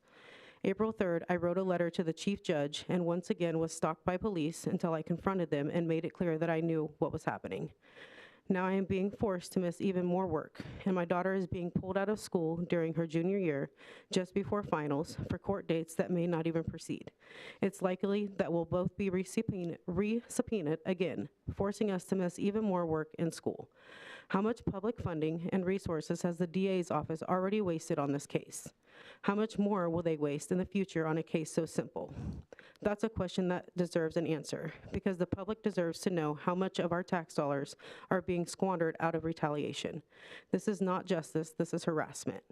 April 3rd, I wrote a letter to the chief judge and once again was stalked by police until I confronted them and made it clear that I knew what was happening. Now I am being forced to miss even more work, and my daughter is being pulled out of school during her junior year, just before finals, for court dates that may not even proceed. It's likely that we'll both be re-subpoenaed again, forcing us to miss even more work in school. How much public funding and resources has the DA's office already wasted on this case? How much more will they waste in the future on a case so simple? That's a question that deserves an answer, because the public deserves to know how much of our tax dollars are being squandered out of retaliation. This is not justice, this is harassment.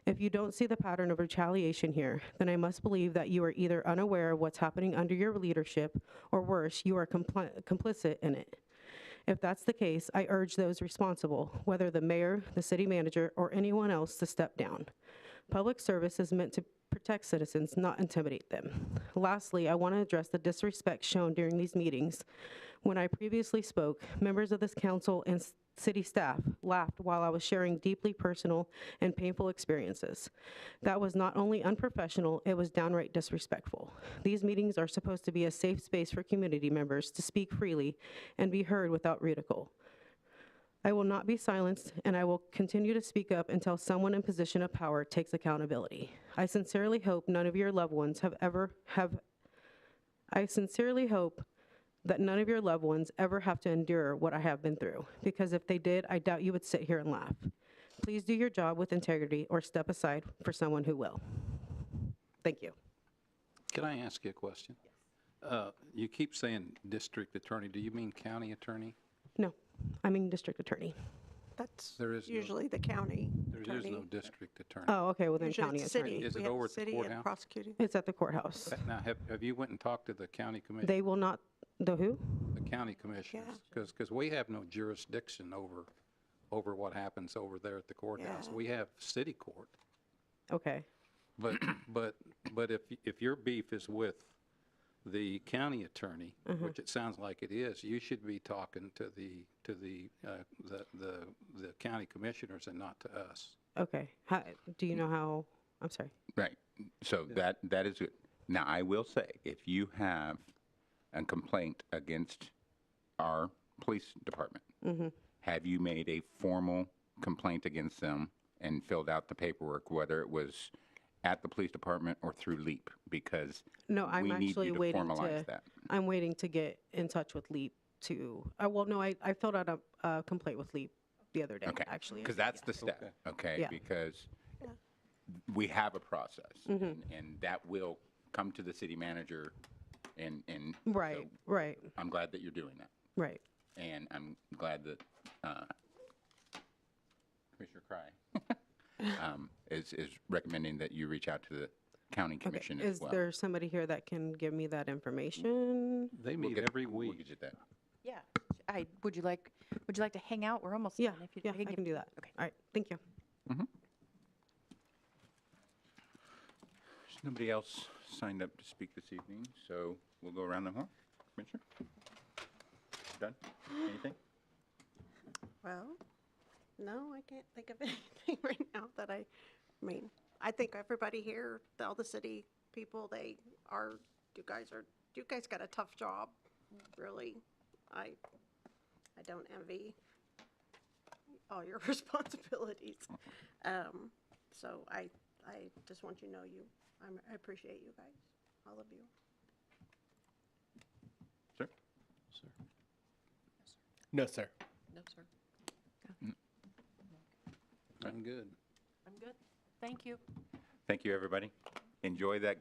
If you don't see the pattern of retaliation here, then I must believe that you are either unaware of what's happening under your leadership, or worse, you are complicit in it. If that's the case, I urge those responsible, whether the mayor, the city manager, or anyone else, to step down. Public service is meant to protect citizens, not intimidate them. Lastly, I want to address the disrespect shown during these meetings. When I previously spoke, members of this council and city staff laughed while I was sharing deeply personal and painful experiences. That was not only unprofessional, it was downright disrespectful. These meetings are supposed to be a safe space for community members to speak freely and be heard without ridicule. I will not be silenced, and I will continue to speak up until someone in position of power takes accountability. I sincerely hope none of your loved ones that none of your loved ones ever have to endure what I have been through, because if they did, I doubt you would sit here and laugh. Please do your job with integrity or step aside for someone who will. Thank you. Can I ask you a question? You keep saying district attorney. Do you mean county attorney? No, I mean district attorney. That's There is no- usually the county There is attorney. no district attorney. Oh, okay, well then Usually county it's city. attorney. Is it We have over at the city and courthouse? prosecuting. It's at the courthouse. Now, have you went and talked to the county commissioner? They will not, the who? The county commissioners? Because we have no jurisdiction over what happens over there at the courthouse. Yeah. We have city court. Okay. But if your beef is with the county attorney, which it sounds like it is, you should be talking to the county commissioners and not to us. Okay. Do you know how, I'm sorry. Right. So that is good. Now, I will say, if you have a complaint against our police department, have you made a formal complaint against them and filled out the paperwork, whether it was at the police department or through LEAP? Because No, I'm we need actually you to waiting formalize to, that. I'm waiting to get in touch with LEAP to, well, no, I filled out a complaint with LEAP the other day, Okay. actually. Because that's the step, okay? Yeah. Because we have a process, and that will come to the city manager, and Right, so right, I'm glad that you're doing that. right. And I'm glad that Commissioner Cry is recommending that you reach out to the county commission as Is well. there somebody here that can give me that information? They meet every week. We'll get you that. Yeah. Would you like to hang out? We're almost Yeah, done. If you, yeah, I can do that. Okay. All right, thank you. There's nobody else signed up to speak this evening, so we'll go around the horn. Commissioner? Done? Anything? Well, no, I can't think of anything right now that I mean, I think everybody here, all the city people, you guys got a tough job, really. I don't envy all your responsibilities. So I just want you to know I appreciate you guys, all of you. Sir? No, sir. No, sir. I'm good. I'm good. Thank you. Thank you, everybody. Enjoy that